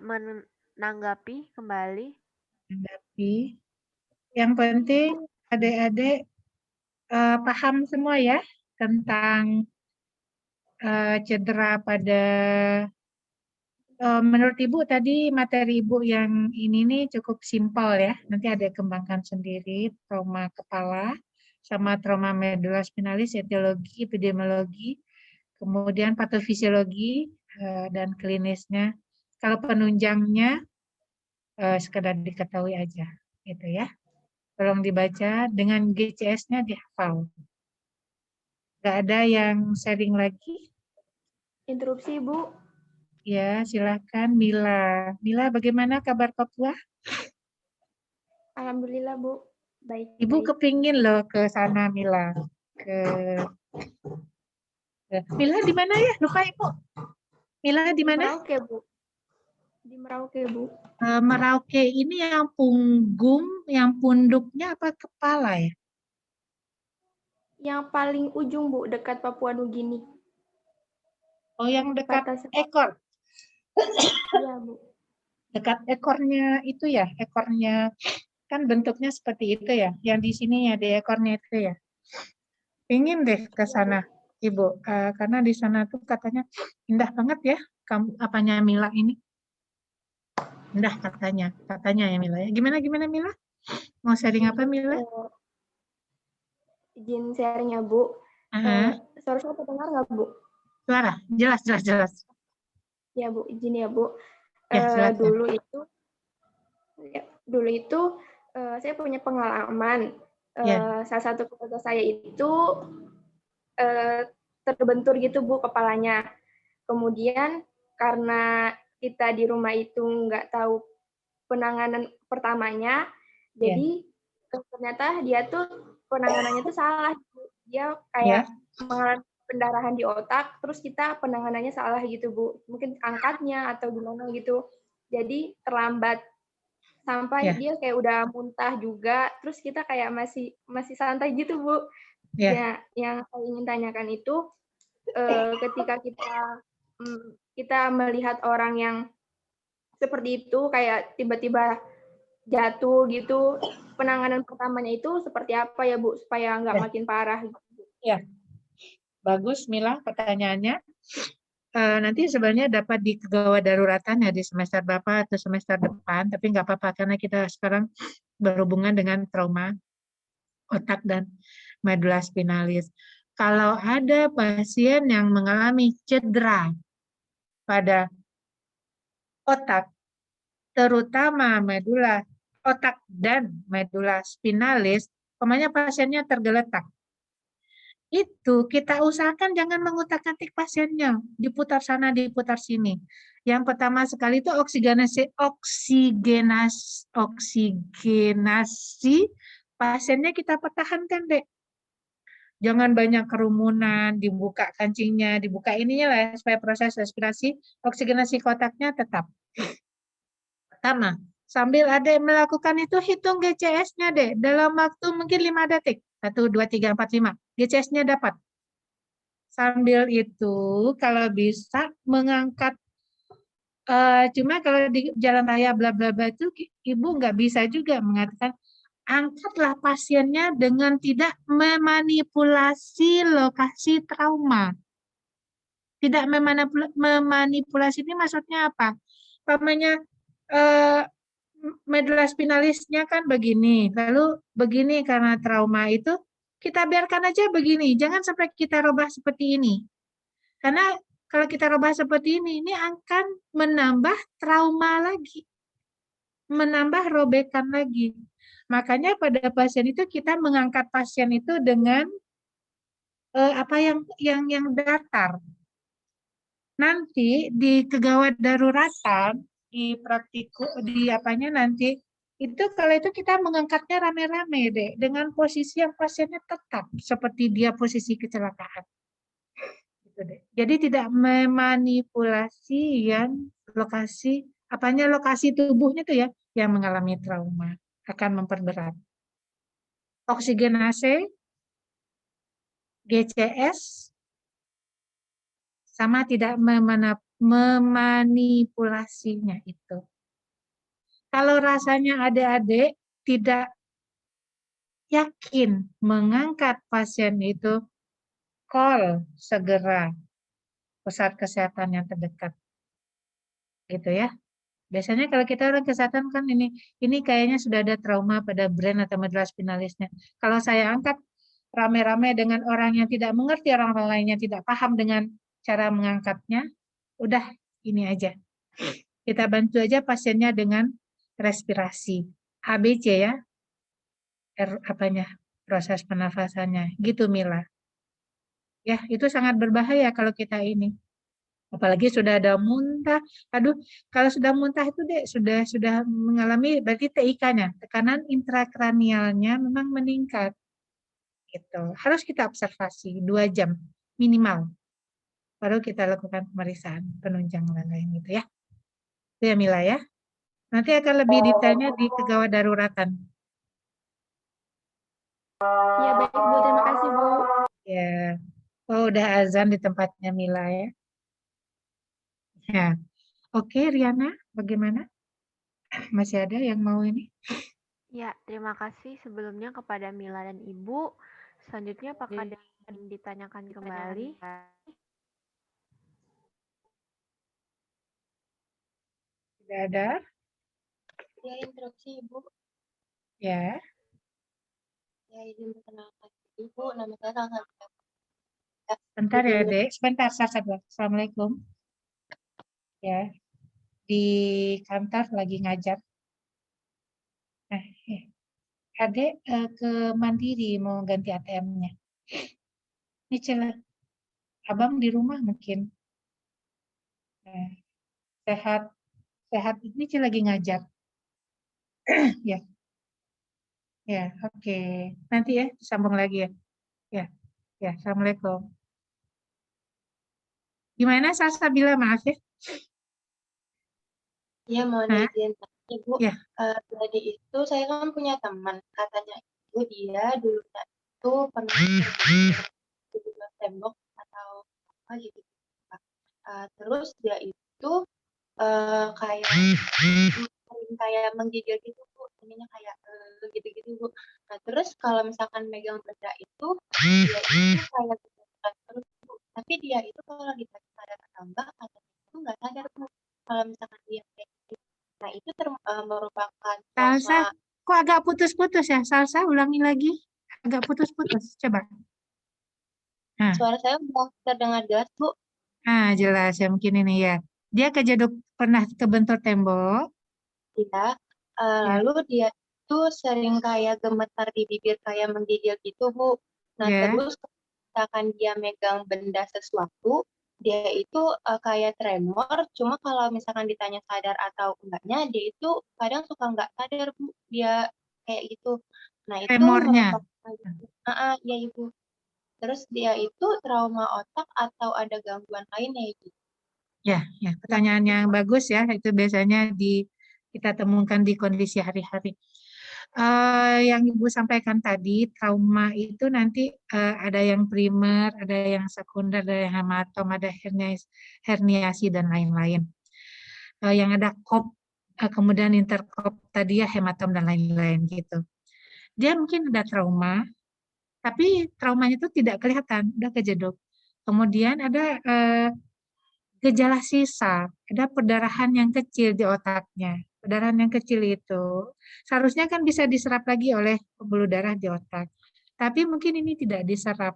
menanggapi kembali? Tapi yang penting adik-adik paham semua ya tentang cedera pada menurut Ibu tadi materi Ibu yang ini nih cukup simpel ya. Nanti ada kembangkan sendiri trauma kepala sama trauma medulaspinalis, etiologi, epidemiologi, kemudian patofisiologi dan klinisnya. Kalau penunjangnya sekedar diketahui aja gitu ya. Tolong dibaca dengan GCS-nya dihafal. Nggak ada yang sharing lagi? Interupsi, Bu. Ya, silakan Mila. Mila, bagaimana kabar Papua? Alhamdulillah, Bu. Baik. Ibu kepingin loh ke sana, Mila. Mila di mana ya? Lupa Ibu. Mila di mana? Merauke, Bu. Di Merauke, Bu. Merauke ini yang punggung, yang punduknya apa kepala ya? Yang paling ujung, Bu, dekat Papua Nugini. Oh, yang dekat Batas. ekor. Iya, Bu. Dekat ekornya itu ya, ekornya kan bentuknya seperti itu ya. Yang di sini ya, di ekornya itu ya. Ingin deh ke sana, Ibu, karena di sana tuh katanya indah banget ya, apanya Mila ini. Indah katanya ya Mila ya. Gimana Mila? Mau sharing apa Mila? Izin sharing ya, Bu. Suara saya terdengar nggak, Bu? Suara, jelas. Ya, Bu, izin ya, Bu. Ya, silakan. Dulu itu saya punya pengalaman. Salah satu keluarga saya itu terbentur gitu, Bu, kepalanya. Kemudian karena kita di rumah itu nggak tahu penanganan pertamanya, jadi ternyata dia tuh penanganannya tuh salah. Dia kayak mengalami pendarahan di otak, terus kita penanganannya salah gitu, Bu. Mungkin angkatnya atau gimana gitu. Jadi terlambat. Sampai dia kayak udah muntah juga, terus kita kayak masih santai gitu, Bu. Ya, yang saya ingin tanyakan itu, ketika kita melihat orang yang seperti itu, kayak tiba-tiba jatuh gitu, penanganan pertamanya itu seperti apa ya, Bu, supaya nggak makin parah gitu. Ya, bagus Mila pertanyaannya. Nanti sebenarnya dapat di kegawat daruratan ya di semester berapa atau semester depan, tapi nggak apa-apa karena kita sekarang berhubungan dengan trauma otak dan medula spinalis. Kalau ada pasien yang mengalami cedera pada otak, terutama medula otak dan medula spinalis, umpamanya pasiennya tergeletak. Itu kita usahakan jangan mengutak-atik pasiennya, diputar sana, diputar sini. Yang pertama sekali itu oksigenasi pasiennya kita pertahankan, Dek. Jangan banyak kerumunan, dibuka kancingnya, dibuka ininya lah supaya proses respirasi, oksigenasi kotaknya tetap. Pertama, sambil ada yang melakukan itu hitung GCS-nya, Dek, dalam waktu mungkin 5 detik. 1, 2, 3, 4, 5. GCS-nya dapat. Sambil itu, kalau bisa mengangkat, cuma kalau di jalan raya bla bla bla itu, Ibu nggak bisa juga mengatakan, angkatlah pasiennya dengan tidak memanipulasi lokasi trauma. Tidak memanipulasi ini maksudnya apa? Umpamanya medula spinalisnya kan begini, lalu begini karena trauma itu, kita biarkan aja begini, jangan sampai kita rubah seperti ini. Karena kalau kita rubah seperti ini akan menambah trauma lagi, menambah robekan lagi. Makanya pada pasien itu kita mengangkat pasien itu dengan apa yang datar. Nanti di kegawat daruratan di praktikum di apanya nanti itu kalau itu kita mengangkatnya rame-rame deh dengan posisi yang pasiennya tetap seperti dia posisi kecelakaan. Gitu deh. Jadi tidak memanipulasi yang lokasi tubuhnya tuh ya yang mengalami trauma akan memperberat. Oksigenase, GCS sama tidak memanipulasinya itu. Kalau rasanya adik-adik tidak yakin mengangkat pasien itu, call segera pusat kesehatan yang terdekat. Gitu ya. Biasanya kalau kita orang kesehatan kan ini kayaknya sudah ada trauma pada brain atau medula spinalisnya. Kalau saya angkat rame-rame dengan orang yang tidak mengerti, orang lainnya tidak paham dengan cara mengangkatnya, udah ini aja. Kita bantu aja pasiennya dengan respirasi. ABC ya. Proses pernafasannya. Gitu Mila. Ya, itu sangat berbahaya kalau kita ini. Apalagi sudah ada muntah. Aduh, kalau sudah muntah itu Dek, sudah mengalami berarti TIK-nya, tekanan intrakranialnya memang meningkat. Gitu. Harus kita observasi 2 jam minimal. Baru kita lakukan pemeriksaan penunjang lain gitu ya. Itu ya Mila ya. Nanti akan lebih detailnya di kegawat daruratan. Ya baik Bu, terima kasih Bu. Oh, udah azan di tempatnya Mila ya. Ya. Oke, Riana, bagaimana? Masih ada yang mau ini? Ya, terima kasih sebelumnya kepada Mila dan Ibu. Selanjutnya apakah ada yang ditanyakan kembali? Tidak ada? Ya, interupsi Ibu. Ya. Ya, izin perkenalkan Ibu, nama saya Salsa. Bentar ya, Dek. Sebentar, Sasa. Assalamualaikum. Ya, di kantor lagi ngajar. Nah, Adek ke Mandiri mau ganti ATM-nya. Ini celah. Abang di rumah mungkin. Nah, sehat. Sehat ini Cil lagi ngajar. Ya, ya, oke. Nanti ya, sambung lagi ya. Ya, Assalamualaikum. Gimana Sasa bilang maaf ya? Iya, mohon Hah? izin. Ibu, Ya. tadi itu saya kan punya teman, katanya Ibu dia dulunya itu pernah di luar tembok atau apa gitu. Terus dia itu kayak kayak menggigil gitu Bu, ininya kayak gitu-gitu Bu. Nah, terus kalau misalkan megang benda itu, dia itu kayak terus Bu. Tapi dia itu kalau dikasih sadar tambah atau itu nggak sadar Bu. Kalau misalkan dia kayak gitu. Nah, itu merupakan Salsa, trauma. kok agak putus-putus ya? Salsa, ulangi lagi. Agak putus-putus. Coba. Nah, Suara saya udah terdengar jelas Bu. jelas ya mungkin ini ya. Dia kejeduk pernah kebentur tembok. Ya. Ya, Lalu dia itu sering kayak gemetar di bibir kayak menggigil gitu Bu. Nah, ya. terus misalkan dia megang benda sesuatu, dia itu kayak tremor. Cuma kalau misalkan ditanya sadar atau enggaknya, dia itu kadang suka nggak sadar Bu. Dia kayak gitu. Nah, itu Tremornya. merupakan, ya Ibu. Terus dia itu trauma otak atau ada gangguan lainnya Ibu? Ya, pertanyaan yang bagus ya. Itu biasanya kita temukan di kondisi hari-hari. Yang Ibu sampaikan tadi, trauma itu nanti ada yang primer, ada yang sekunder, ada yang hematom, ada herniasi dan lain-lain. Yang ada kop, kemudian interkop tadi ya hematom dan lain-lain gitu. Dia mungkin ada trauma, tapi traumanya itu tidak kelihatan, udah kejeduk. Kemudian ada gejala sisa, ada perdarahan yang kecil di otaknya. Perdarahan yang kecil itu seharusnya kan bisa diserap lagi oleh pembuluh darah di otak. Tapi mungkin ini tidak diserap.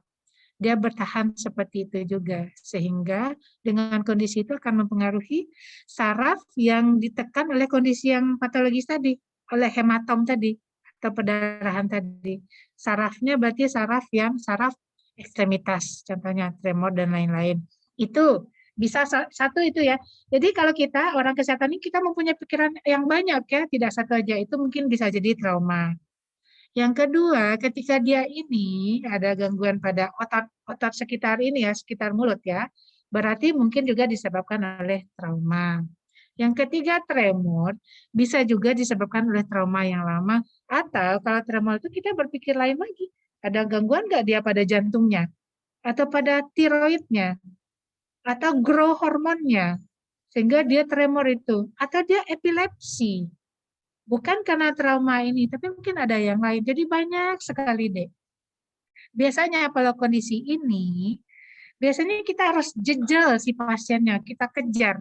Dia bertahan seperti itu juga. Sehingga dengan kondisi itu akan mempengaruhi saraf yang ditekan oleh kondisi yang patologis tadi, oleh hematom tadi, atau perdarahan tadi. Sarafnya berarti saraf ekstremitas, contohnya tremor dan lain-lain. Itu bisa satu itu ya. Jadi kalau kita orang kesehatan ini kita mempunyai pikiran yang banyak ya, tidak satu aja, itu mungkin bisa jadi trauma. Yang kedua, ketika dia ini ada gangguan pada otot sekitar ini ya, sekitar mulut ya, berarti mungkin juga disebabkan oleh trauma. Yang ketiga, tremor bisa juga disebabkan oleh trauma yang lama, atau kalau tremor itu kita berpikir lain lagi. Ada gangguan nggak dia pada jantungnya, atau pada tiroidnya, atau growth hormonnya, sehingga dia tremor itu, atau dia epilepsi. Bukan karena trauma ini, tapi mungkin ada yang lain. Jadi banyak sekali deh. Biasanya kalau kondisi ini, biasanya kita harus jejel si pasiennya, kita kejar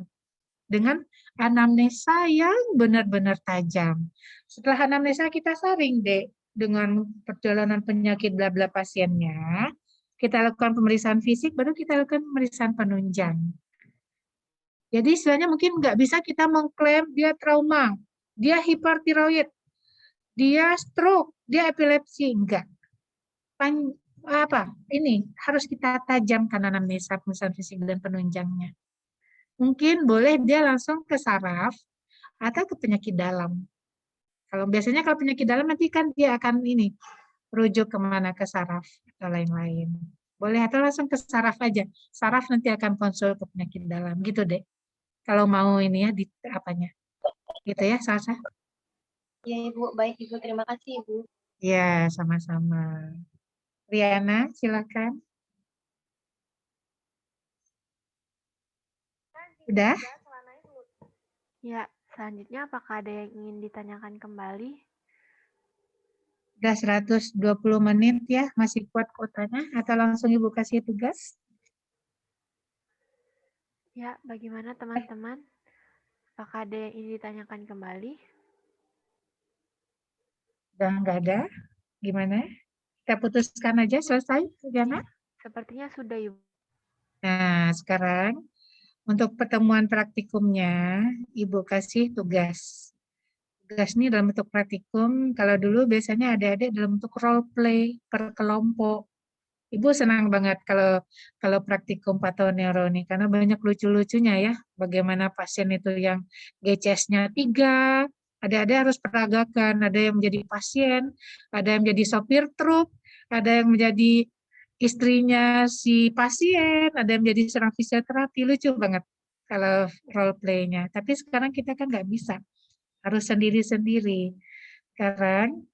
dengan anamnesa yang benar-benar tajam. Setelah anamnesa kita saring deh dengan perjalanan penyakit bla bla pasiennya, kita lakukan pemeriksaan fisik, baru kita lakukan pemeriksaan penunjang. Jadi istilahnya mungkin nggak bisa kita mengklaim dia trauma, dia hipertiroid, dia stroke, dia epilepsi, enggak. Ini harus kita tajamkan anamnesa, pemeriksaan fisik dan penunjangnya. Mungkin boleh dia langsung ke saraf atau ke penyakit dalam. Biasanya kalau penyakit dalam nanti kan dia akan ini rujuk kemana, ke saraf atau lain-lain. Boleh atau langsung ke saraf aja. Saraf nanti akan konsul ke penyakit dalam gitu deh. Kalau mau ini ya di apanya. Gitu ya, Salsa. Ya Ibu, baik Ibu, terima kasih Ibu. Ya, sama-sama. Riana, silakan. Udah? Ya, selanjutnya apakah ada yang ingin ditanyakan kembali? Udah 120 menit ya, masih kuat kuotanya atau langsung Ibu kasih tugas? Ya, bagaimana teman-teman? Apakah ada yang ingin ditanyakan kembali? Udah nggak ada? Gimana? Kita putuskan aja, selesai, Diana? Sepertinya sudah, Ibu. Nah, sekarang untuk pertemuan praktikumnya, Ibu kasih tugas. Tugas ini dalam bentuk praktikum, kalau dulu biasanya adik-adik dalam bentuk role play per kelompok. Ibu senang banget kalau praktikum patoneuroni karena banyak lucu-lucunya ya. Bagaimana pasien itu yang GCS-nya 3, ada harus peragakan, ada yang menjadi pasien, ada yang menjadi sopir truk, ada yang menjadi istrinya si pasien, ada yang menjadi seorang fisioterapi, lucu banget kalau role play-nya. Tapi sekarang kita kan nggak bisa, harus sendiri-sendiri. Sekarang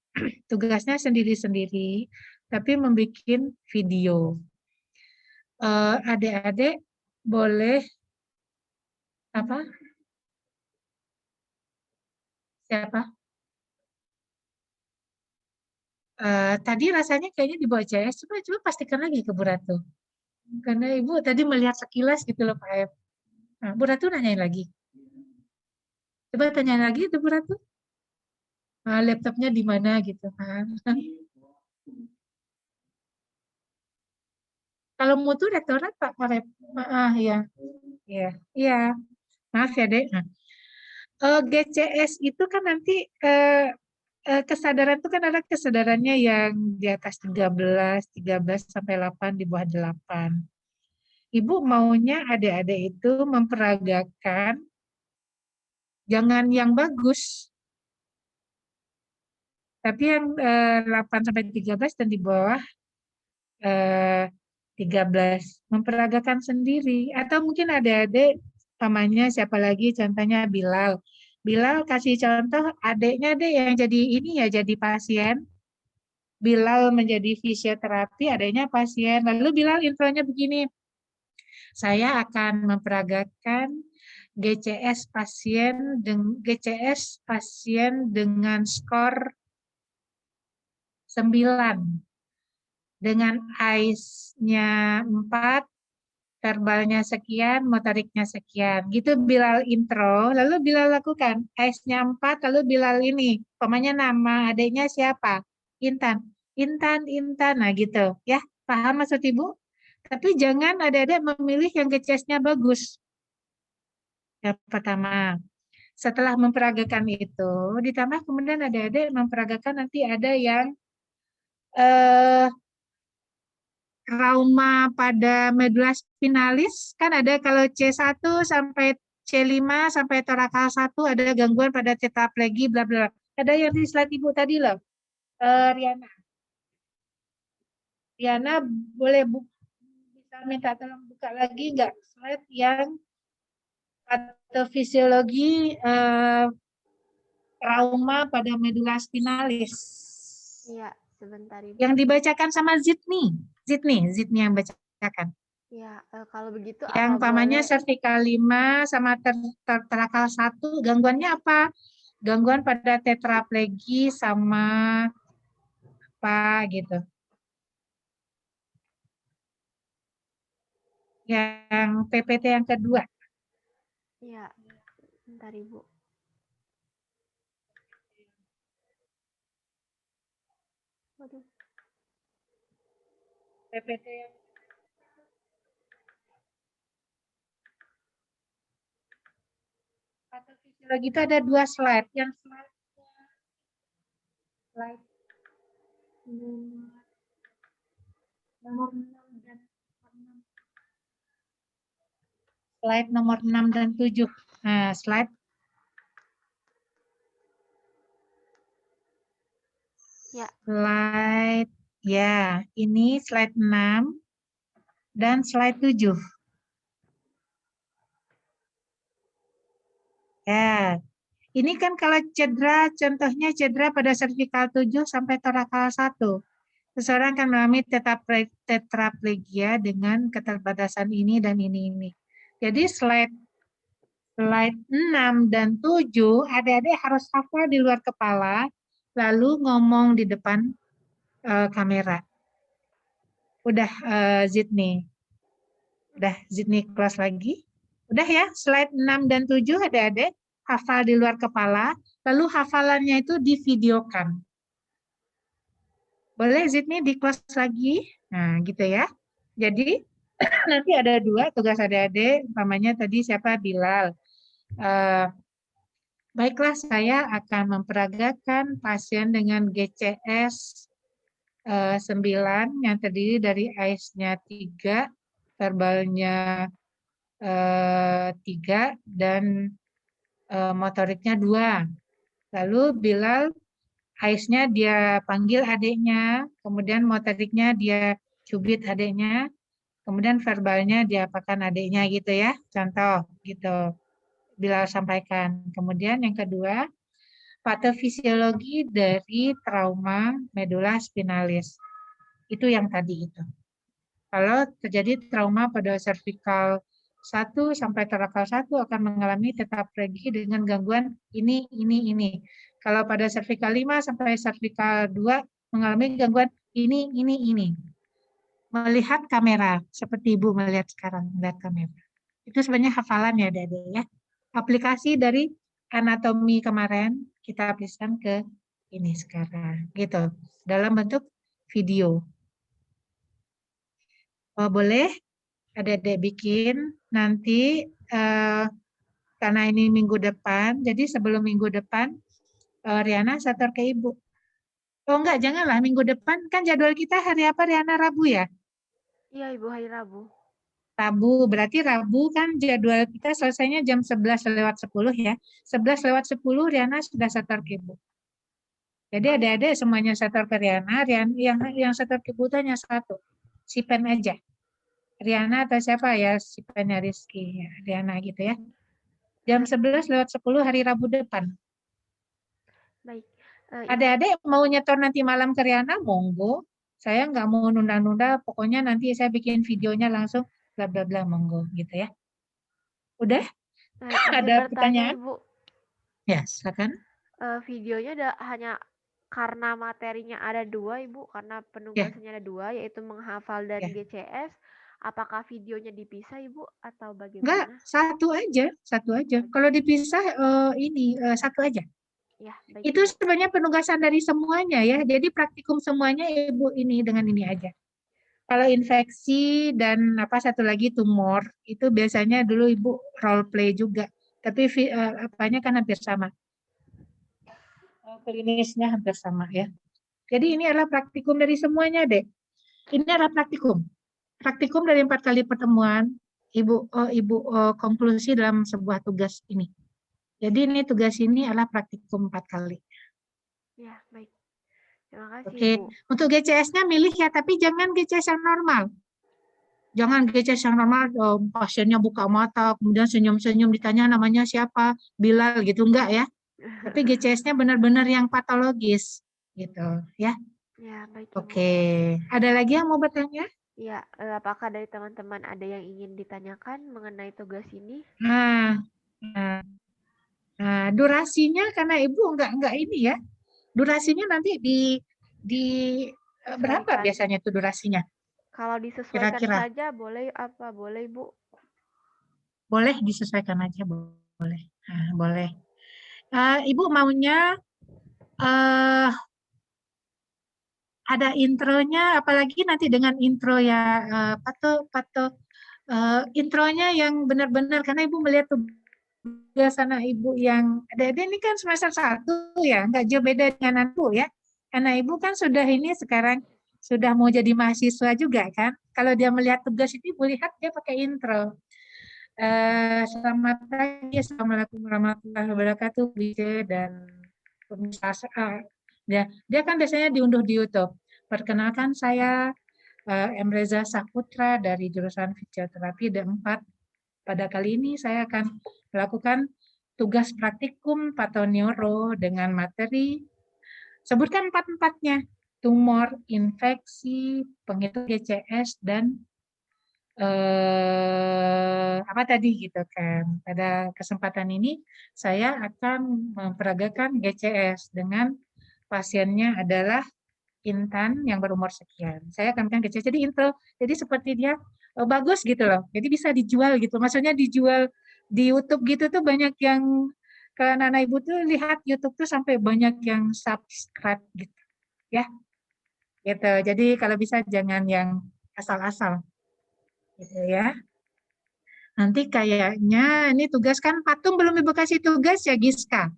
tugasnya sendiri-sendiri, tapi membuat video. Adik-adik boleh apa? Siapa? Tadi rasanya kayaknya di bawah CS. Coba pastikan lagi ke Bu Ratu. Karena Ibu tadi melihat sekilas gitu loh Pak F. Nah, Bu Ratu nanyain lagi. Coba tanyain lagi itu Bu Ratu. Laptopnya di mana gitu kan. Kalau mutu rektorat Pak Rep. Ya. Iya. Maaf ya, Dek. Nah, GCS itu kan nanti kesadaran itu kan ada kesadarannya yang di atas 13 sampai 8, di bawah 8. Ibu maunya adik-adik itu memperagakan jangan yang bagus. Tapi yang 8 sampai 13 dan di bawah 13 memperagakan sendiri. Atau mungkin adik-adik pamannya siapa lagi, contohnya Bilal. Bilal kasih contoh adiknya deh yang jadi ini ya, jadi pasien. Bilal menjadi fisioterapi, adanya pasien. Lalu Bilal intronya begini, saya akan memperagakan GCS pasien dengan skor 9, dengan ICE-nya 4, verbalnya sekian, motoriknya sekian. Gitu Bilal intro, lalu Bilal lakukan. ICE-nya 4, lalu Bilal ini, pokoknya nama adiknya siapa? Intan. Nah gitu ya, paham maksud Ibu? Tapi jangan adik-adik memilih yang GCS-nya bagus. Yang pertama, setelah memperagakan itu, ditambah kemudian adik-adik memperagakan nanti ada yang trauma pada medula spinalis, kan ada kalau C1 sampai C5 sampai torakal 1 ada gangguan pada tetraplegi bla bla. Ada yang di slide Ibu tadi loh. Riana boleh bisa minta tolong buka lagi nggak slide yang patofisiologi trauma pada medula spinalis. Iya, sebentar Ibu. Yang dibacakan sama Zidni yang bacakan. Ya, kalau begitu Yang pamannya boleh... cervical 5 sama terakal 1, gangguannya apa? Gangguan pada tetraplegi sama apa gitu. Yang PPT yang kedua. Iya, bentar Ibu. Waduh. PPT yang patofisiologi itu ada 2 slide. Yang slide nomor 6 dan 6. Slide nomor 6 dan 7. Nah, slide Ya. Slide ya, ini slide 6 dan slide 7. Ya, ini kan kalau cedera, contohnya cedera pada cervical 7 sampai torakal 1. Seseorang akan mengalami tetraplegia dengan keterbatasan ini dan ini. Jadi slide slide 6 dan 7, adik-adik harus hafal di luar kepala, lalu ngomong di depan kamera. Udah Zidni? Udah Zidni kelas lagi? Udah ya, slide 6 dan 7 adik-adik hafal di luar kepala, lalu hafalannya itu divideokan. Boleh Zidni di kelas lagi? Nah, gitu ya. Jadi, nanti ada 2 tugas adik-adik, umpamanya tadi siapa? Bilal. Baiklah, saya akan memperagakan pasien dengan GCS 9 yang terdiri dari AIS-nya 3, verbalnya 3, dan motoriknya 2. Lalu Bilal AIS-nya dia panggil adiknya, kemudian motoriknya dia cubit adiknya, kemudian verbalnya dia apakan adiknya gitu ya, contoh gitu. Bilal sampaikan. Kemudian yang kedua, patofisiologi dari trauma medula spinalis. Itu yang tadi itu. Kalau terjadi trauma pada cervical 1 sampai torakal 1 akan mengalami tetraplegia dengan gangguan ini. Kalau pada cervical 5 sampai cervical 2 mengalami gangguan ini. Melihat kamera, seperti Ibu melihat sekarang, melihat kamera. Itu sebenarnya hafalan ya, Dede ya. Aplikasi dari anatomi kemarin kita aplikasikan ke ini sekarang, gitu. Dalam bentuk video. Boleh Adik-adik bikin nanti karena ini minggu depan, jadi sebelum minggu depan Riana setor ke Ibu. Oh enggak, janganlah minggu depan kan jadwal kita hari apa Riana? Rabu ya? Iya Ibu, hari Rabu. Rabu, berarti Rabu kan jadwal kita selesainya jam 11:10 ya. 11:10 Riana sudah setor ke Ibu. Jadi adik-adik semuanya setor ke Riana, yang setor ke Ibu itu hanya satu, si pen aja. Riana atau siapa ya, si pennya Rizky, ya, Riana gitu ya. Jam 11:10 hari Rabu depan. Baik. Adik-adik mau nyetor nanti malam ke Riana, monggo. Saya nggak mau nunda-nunda, pokoknya nanti saya bikin videonya langsung bla bla bla, monggo gitu ya. Udah? Ada pertanyaan? Ibu. Ya, silakan. Videonya hanya karena materinya ada 2 Ibu, karena penugasannya ada 2, yaitu menghafal dan GCS. Apakah videonya dipisah Ibu atau bagaimana? Enggak, satu aja. Kalau dipisah satu aja. Ya, baik, itu sebenarnya penugasan dari semuanya ya. Jadi praktikum semuanya Ibu ini dengan ini aja. Kalau infeksi dan satu lagi tumor, itu biasanya dulu Ibu role play juga. Tapi apanya kan hampir sama. Klinisnya hampir sama ya. Jadi ini adalah praktikum dari semuanya, Dek. Ini adalah praktikum. Praktikum dari 4 kali pertemuan, Ibu konklusi dalam sebuah tugas ini. Jadi ini tugas ini adalah praktikum 4 kali. Ya, baik. Terima kasih, Oke. Ibu. Untuk GCS-nya milih ya, tapi jangan GCS yang normal. Jangan GCS yang normal, pasiennya buka mata, kemudian senyum-senyum, ditanya namanya siapa, Bilal gitu, enggak ya. Tapi GCS-nya benar-benar yang patologis, gitu ya. Ya, baik. Oke. Ada lagi yang mau bertanya? Ya, apakah dari teman-teman ada yang ingin ditanyakan mengenai tugas ini? Durasinya karena Ibu enggak ini ya. Durasinya nanti di berapa biasanya itu durasinya? Kalau disesuaikan Kira-kira saja boleh apa? Boleh, Bu? Boleh disesuaikan aja, boleh. Nah, boleh. Ibu maunya ada intronya, apalagi nanti dengan intro ya, intronya yang benar-benar, karena Ibu melihat tugas anak Ibu yang adik-adik ini kan semester 1 ya, nggak jauh beda dengan anakku ya. Anak Ibu kan sudah ini sekarang sudah mau jadi mahasiswa juga kan. Kalau dia melihat tugas itu, Ibu lihat dia pakai intro. Selamat pagi, assalamualaikum warahmatullahi wabarakatuh, dan pemirsa. Dia kan biasanya diunduh di YouTube. Perkenalkan saya Emreza Saputra dari jurusan fisioterapi D4. Pada kali ini saya akan melakukan tugas praktikum patoneuro dengan materi, sebutkan 4-4-nya, tumor, infeksi, penghitung GCS, dan apa tadi gitu kan. Pada kesempatan ini saya akan memperagakan GCS dengan pasiennya adalah Intan yang berumur sekian. Saya akan bilang GCS jadi info. Jadi seperti dia bagus gitu loh. Jadi bisa dijual gitu. Maksudnya dijual di YouTube gitu tuh banyak yang kalau anak ibu tuh lihat YouTube tuh sampai banyak yang subscribe gitu ya. Gitu. Jadi kalau bisa jangan yang asal-asal gitu ya. Nanti kayaknya ini tugas kan Patung belum Ibu kasih tugas ya Giska.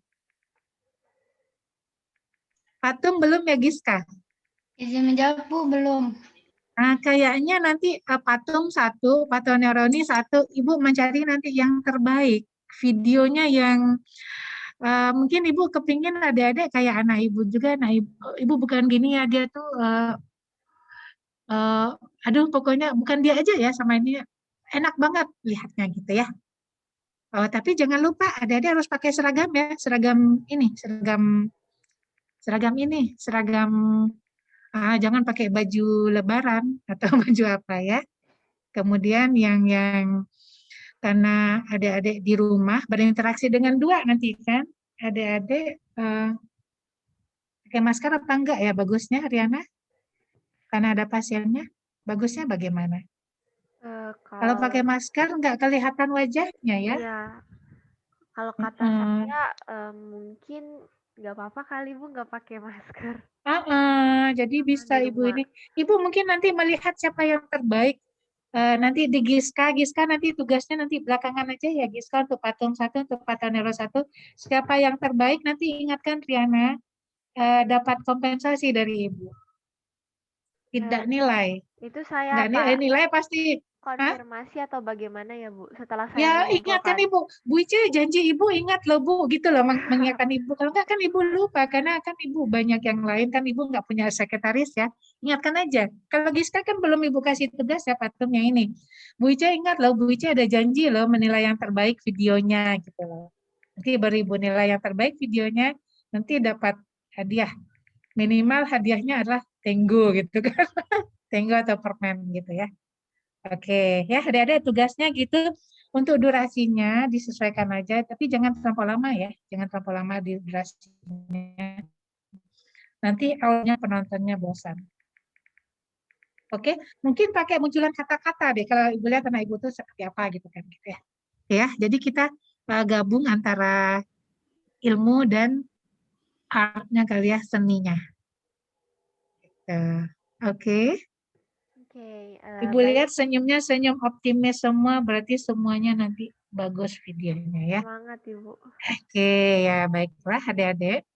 Patung belum ya Giska. Izin menjawab Bu, belum. Nah, kayaknya nanti Patung satu, Patung Neuroni satu, Ibu mencari nanti yang terbaik. Videonya yang mungkin Ibu kepingin adik-adik kayak anak Ibu juga. Nah, Ibu bukan gini ya, dia tuh, aduh pokoknya bukan dia aja ya sama ini. Enak banget lihatnya gitu ya. Tapi jangan lupa adik-adik harus pakai seragam ya, seragam ini, seragam jangan pakai baju lebaran atau baju apa ya. Kemudian yang karena adik-adik di rumah berinteraksi dengan dua nanti kan, adik-adik pakai masker apa enggak ya bagusnya Riana? Karena ada pasiennya, bagusnya bagaimana? Kalau pakai masker enggak kelihatan wajahnya ya? Iya. Kalau kata saya mungkin nggak apa-apa kali Bu nggak pakai masker. Jadi bisa Ibu ini. Ibu mungkin nanti melihat siapa yang terbaik. Nanti di Giska nanti tugasnya nanti belakangan aja ya Giska untuk Patung 1, untuk Patung Neuro 1. Siapa yang terbaik nanti ingatkan Riana dapat kompensasi dari Ibu. Tidak nilai. Itu saya nilai pasti. Konfirmasi atau bagaimana ya Bu? Setelah saya Ya ingatkan Ibu, Bu Ice janji Ibu ingat loh Bu, gitu loh mengingatkan Ibu. Kalau enggak kan Ibu lupa, karena kan Ibu banyak yang lain kan Ibu enggak punya sekretaris ya. Ingatkan aja. Kalau Giska kan belum Ibu kasih tugas ya Patungnya ini. Bu Ice ingat loh, Bu Ice ada janji loh menilai yang terbaik videonya gitu loh. Nanti baru Ibu nilai yang terbaik videonya, nanti dapat hadiah. Minimal hadiahnya adalah tenggo gitu kan. Tenggo atau permen gitu ya. Oke, ya ada tugasnya gitu. Untuk durasinya disesuaikan aja, tapi jangan terlalu lama ya. Jangan terlalu lama di durasinya. Nanti awalnya penontonnya bosan. Oke, mungkin pakai munculan kata-kata deh. Kalau Ibu lihat anak Ibu tuh seperti apa gitu kan. Gitu ya. Ya, jadi kita gabung antara ilmu dan artnya kali ya, seninya. Gitu. Oke. Ibu lihat senyumnya senyum optimis semua, berarti semuanya nanti bagus videonya ya. Semangat Ibu. Oke, ya baiklah adik-adik.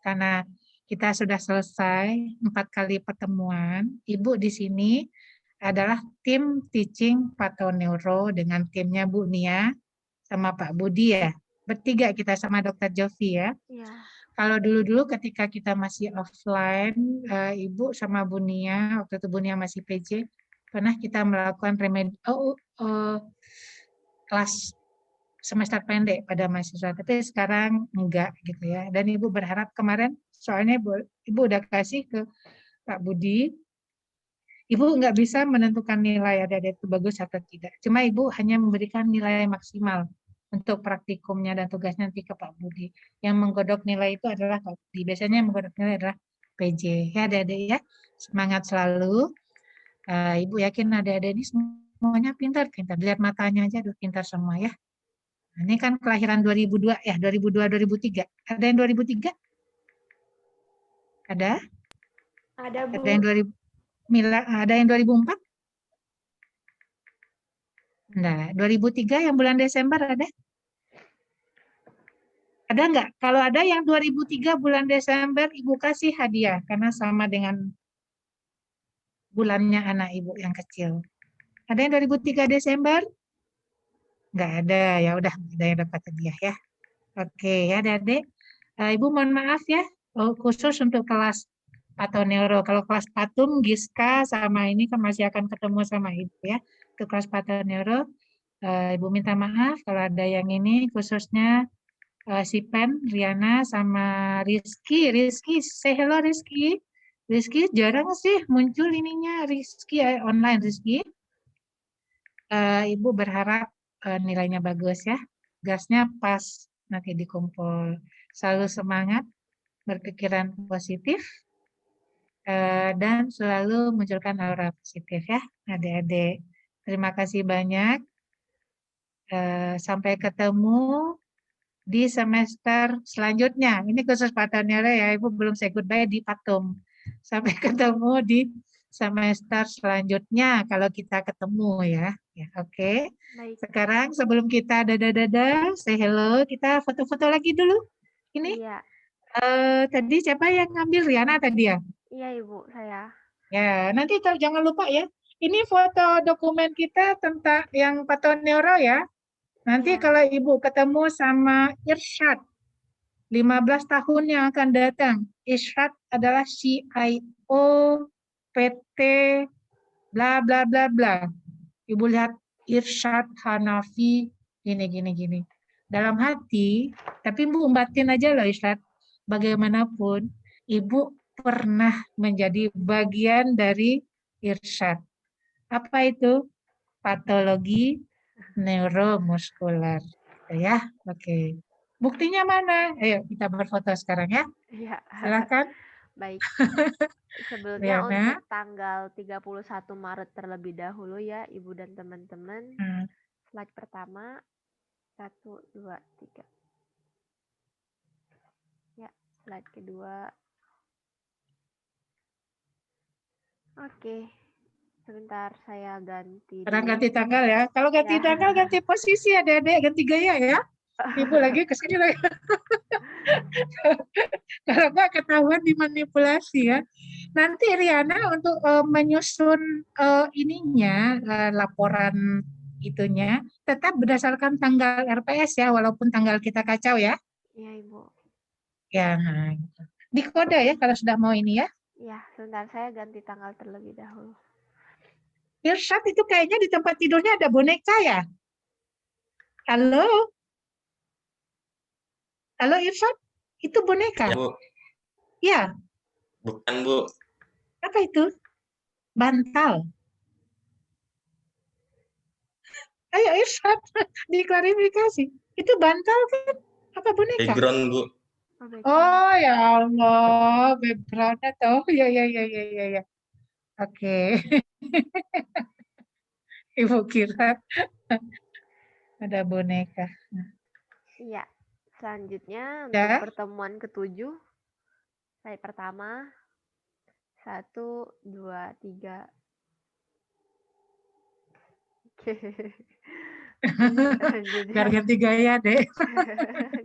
Karena kita sudah selesai 4 kali pertemuan, Ibu di sini adalah tim teaching Patoneuro dengan timnya Bu Nia sama Pak Budi ya. Bertiga kita sama Dr. Jovi ya. Iya. Kalau dulu-dulu ketika kita masih offline, Ibu sama Bu Nia, waktu itu Bu Nia masih PJ, pernah kita melakukan kelas semester pendek pada mahasiswa, tapi sekarang enggak gitu ya. Dan Ibu berharap kemarin, soalnya Ibu udah kasih ke Pak Budi, Ibu enggak bisa menentukan nilai adik-adik itu bagus atau tidak. Cuma Ibu hanya memberikan nilai maksimal untuk praktikumnya dan tugasnya nanti ke Pak Budi. Yang menggodok nilai itu adalah Pak Budi. Biasanya yang menggodok nilai adalah PJ. Ya adik-adik ya, semangat selalu. Ibu yakin adik-adik ini semuanya pintar. Lihat matanya aja, pintar semua ya. Ini kan kelahiran 2002 ya, 2002-2003. Ada yang 2003? Ada? Ada Bu. Ada yang 2004? Enggak, 2003 yang bulan Desember ada? Ada enggak? Kalau ada yang 2003 bulan Desember, Ibu kasih hadiah karena sama dengan bulannya anak Ibu yang kecil. Ada yang 2003 Desember? Enggak ada, ya udah ada yang dapat hadiah ya. Oke ya adik-adik. Ibu mohon maaf ya, khusus untuk kelas Patoneuro. Kalau kelas Patung, Giska sama ini kan masih akan ketemu sama Ibu ya. Untuk kelas Patoneuro, Ibu minta maaf kalau ada yang ini khususnya Sipen, Riana sama Rizky. Rizky, say hello Rizky. Rizky jarang sih muncul ininya Rizky online Rizky. Ibu berharap nilainya bagus ya. Gasnya pas nanti dikumpul. Selalu semangat, berpikiran positif, dan selalu munculkan aura positif ya, adik-adik. Terima kasih banyak. Sampai ketemu di semester selanjutnya. Ini khusus Pak Taniara ya, Ibu belum say goodbye di Patum. Sampai ketemu di semester selanjutnya kalau kita ketemu ya. Ya, oke. Baik. Sekarang sebelum kita dadah-dadah, say hello, kita foto-foto lagi dulu. Ini Iya. tadi siapa yang ngambil, Riana tadi ya? Iya, Ibu, saya. Ya, nanti jangan lupa ya. Ini foto dokumen kita tentang yang Pak Taniara ya. Nanti Iya. kalau Ibu ketemu sama Irsyad, 15 tahun yang akan datang. Irsyad adalah CIO PT bla bla bla bla. Ibu lihat Irsyad Hanafi gini. Dalam hati, tapi Ibu batin aja loh Irsyad. Bagaimanapun, Ibu pernah menjadi bagian dari Irsyad. Apa itu? Patologi neuromuskular. Ya, oke. Buktinya mana? Ayo kita berfoto sekarang ya. Iya. Silakan. Baik. Sebelumnya Riana. untuk tanggal 31 Maret terlebih dahulu ya, Ibu dan teman-teman. Slide pertama. 1, 2, 3. Ya, slide kedua. Oke. Sebentar, saya ganti Sekarang dulu. ganti tanggal ya. Kalau ganti Ya. tanggal, ganti posisi adik-adik, ganti gaya ya. Ibu lagi ke sini lagi. Kalau nggak ketahuan dimanipulasi ya. Nanti Riana untuk menyusun ininya, laporan itunya, tetap berdasarkan tanggal RPS ya, walaupun tanggal kita kacau ya. Iya, Ibu. Ya, nah, gitu. Di kode ya kalau sudah mau ini ya. Ya, sebentar, saya ganti tanggal terlebih dahulu. Irsyad itu kayaknya di tempat tidurnya ada boneka ya? Halo? Halo Irsyad? Itu boneka? Ya, Bu. Ya. Bukan, Bu. Apa itu? Bantal. Ayo Irsyad, diklarifikasi. Itu bantal kan? Apa boneka? Background, Bu. Oh ya Allah, backgroundnya tuh. Ya. Oke. Ibu kira ada boneka. Iya. Selanjutnya untuk Ya. pertemuan ke-7. Slide pertama. 1, 2, 3. Oke. Biar ganti gaya deh.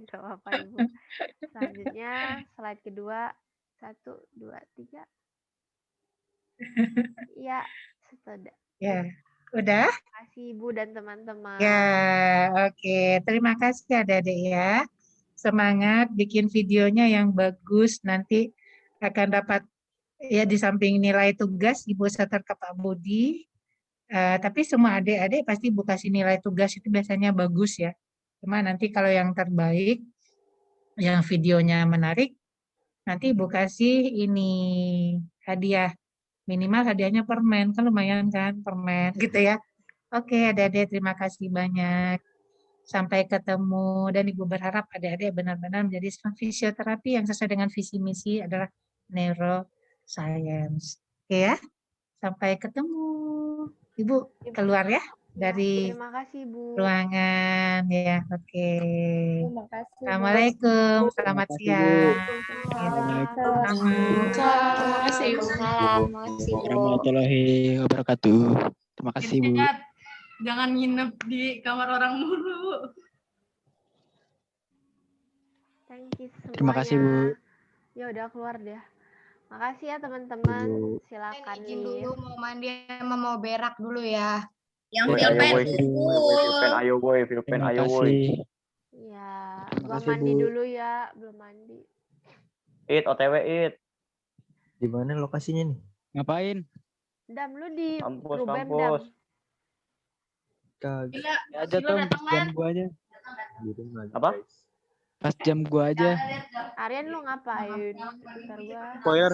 Gak apa-apa, Ibu. Selanjutnya slide kedua. 1, 2, 3. Iya, sudah. Ya, udah. Terima kasih Ibu dan teman-teman. Ya, oke. Terima kasih adik-adik ya. Semangat bikin videonya yang bagus. Nanti akan dapat ya di samping nilai tugas Ibu serta Pak Budi. Tapi semua adik-adik pasti Ibu kasih nilai tugas itu biasanya bagus ya. Cuma nanti kalau yang terbaik, yang videonya menarik, nanti Ibu kasih ini hadiah. Minimal hadiahnya permen, kan lumayan kan permen gitu ya. Oke adik-adik terima kasih banyak. Sampai ketemu dan Ibu berharap adik-adik benar-benar menjadi seorang fisioterapi yang sesuai dengan visi misi adalah neuroscience. Oke ya. Sampai ketemu. Ibu keluar ya dari terima kasih Bu. ruangan ya. Oke. Terima kasih. Assalamualaikum. Selamat siang. Waalaikumsalam. Warahmatullahi wabarakatuh. Terima kasih Bu. Jangan nginep di kamar orang mulu. Thank you semuanya. Terima kasih Bu. Ya udah keluar deh. Makasih ya teman-teman. Silakan Izin nih. dulu mau mandi sama mau berak dulu ya. Yang Ayo boy, Pilpen, Terima ayo boy. kasih. Ya, Terima gua kasih, mandi Bu. dulu ya, belum mandi. OTW, It. Di mana lokasinya nih? Ngapain? Dam lu di Kampus, Rubem Dam. kampus. Kagak. Gila, Ya aja Silo Tom, datang, jam men. gua aja. Di rumah, Apa? guys. Pas jam gua aja. Aryan lu ngapain? Bentar gua. Spoiler.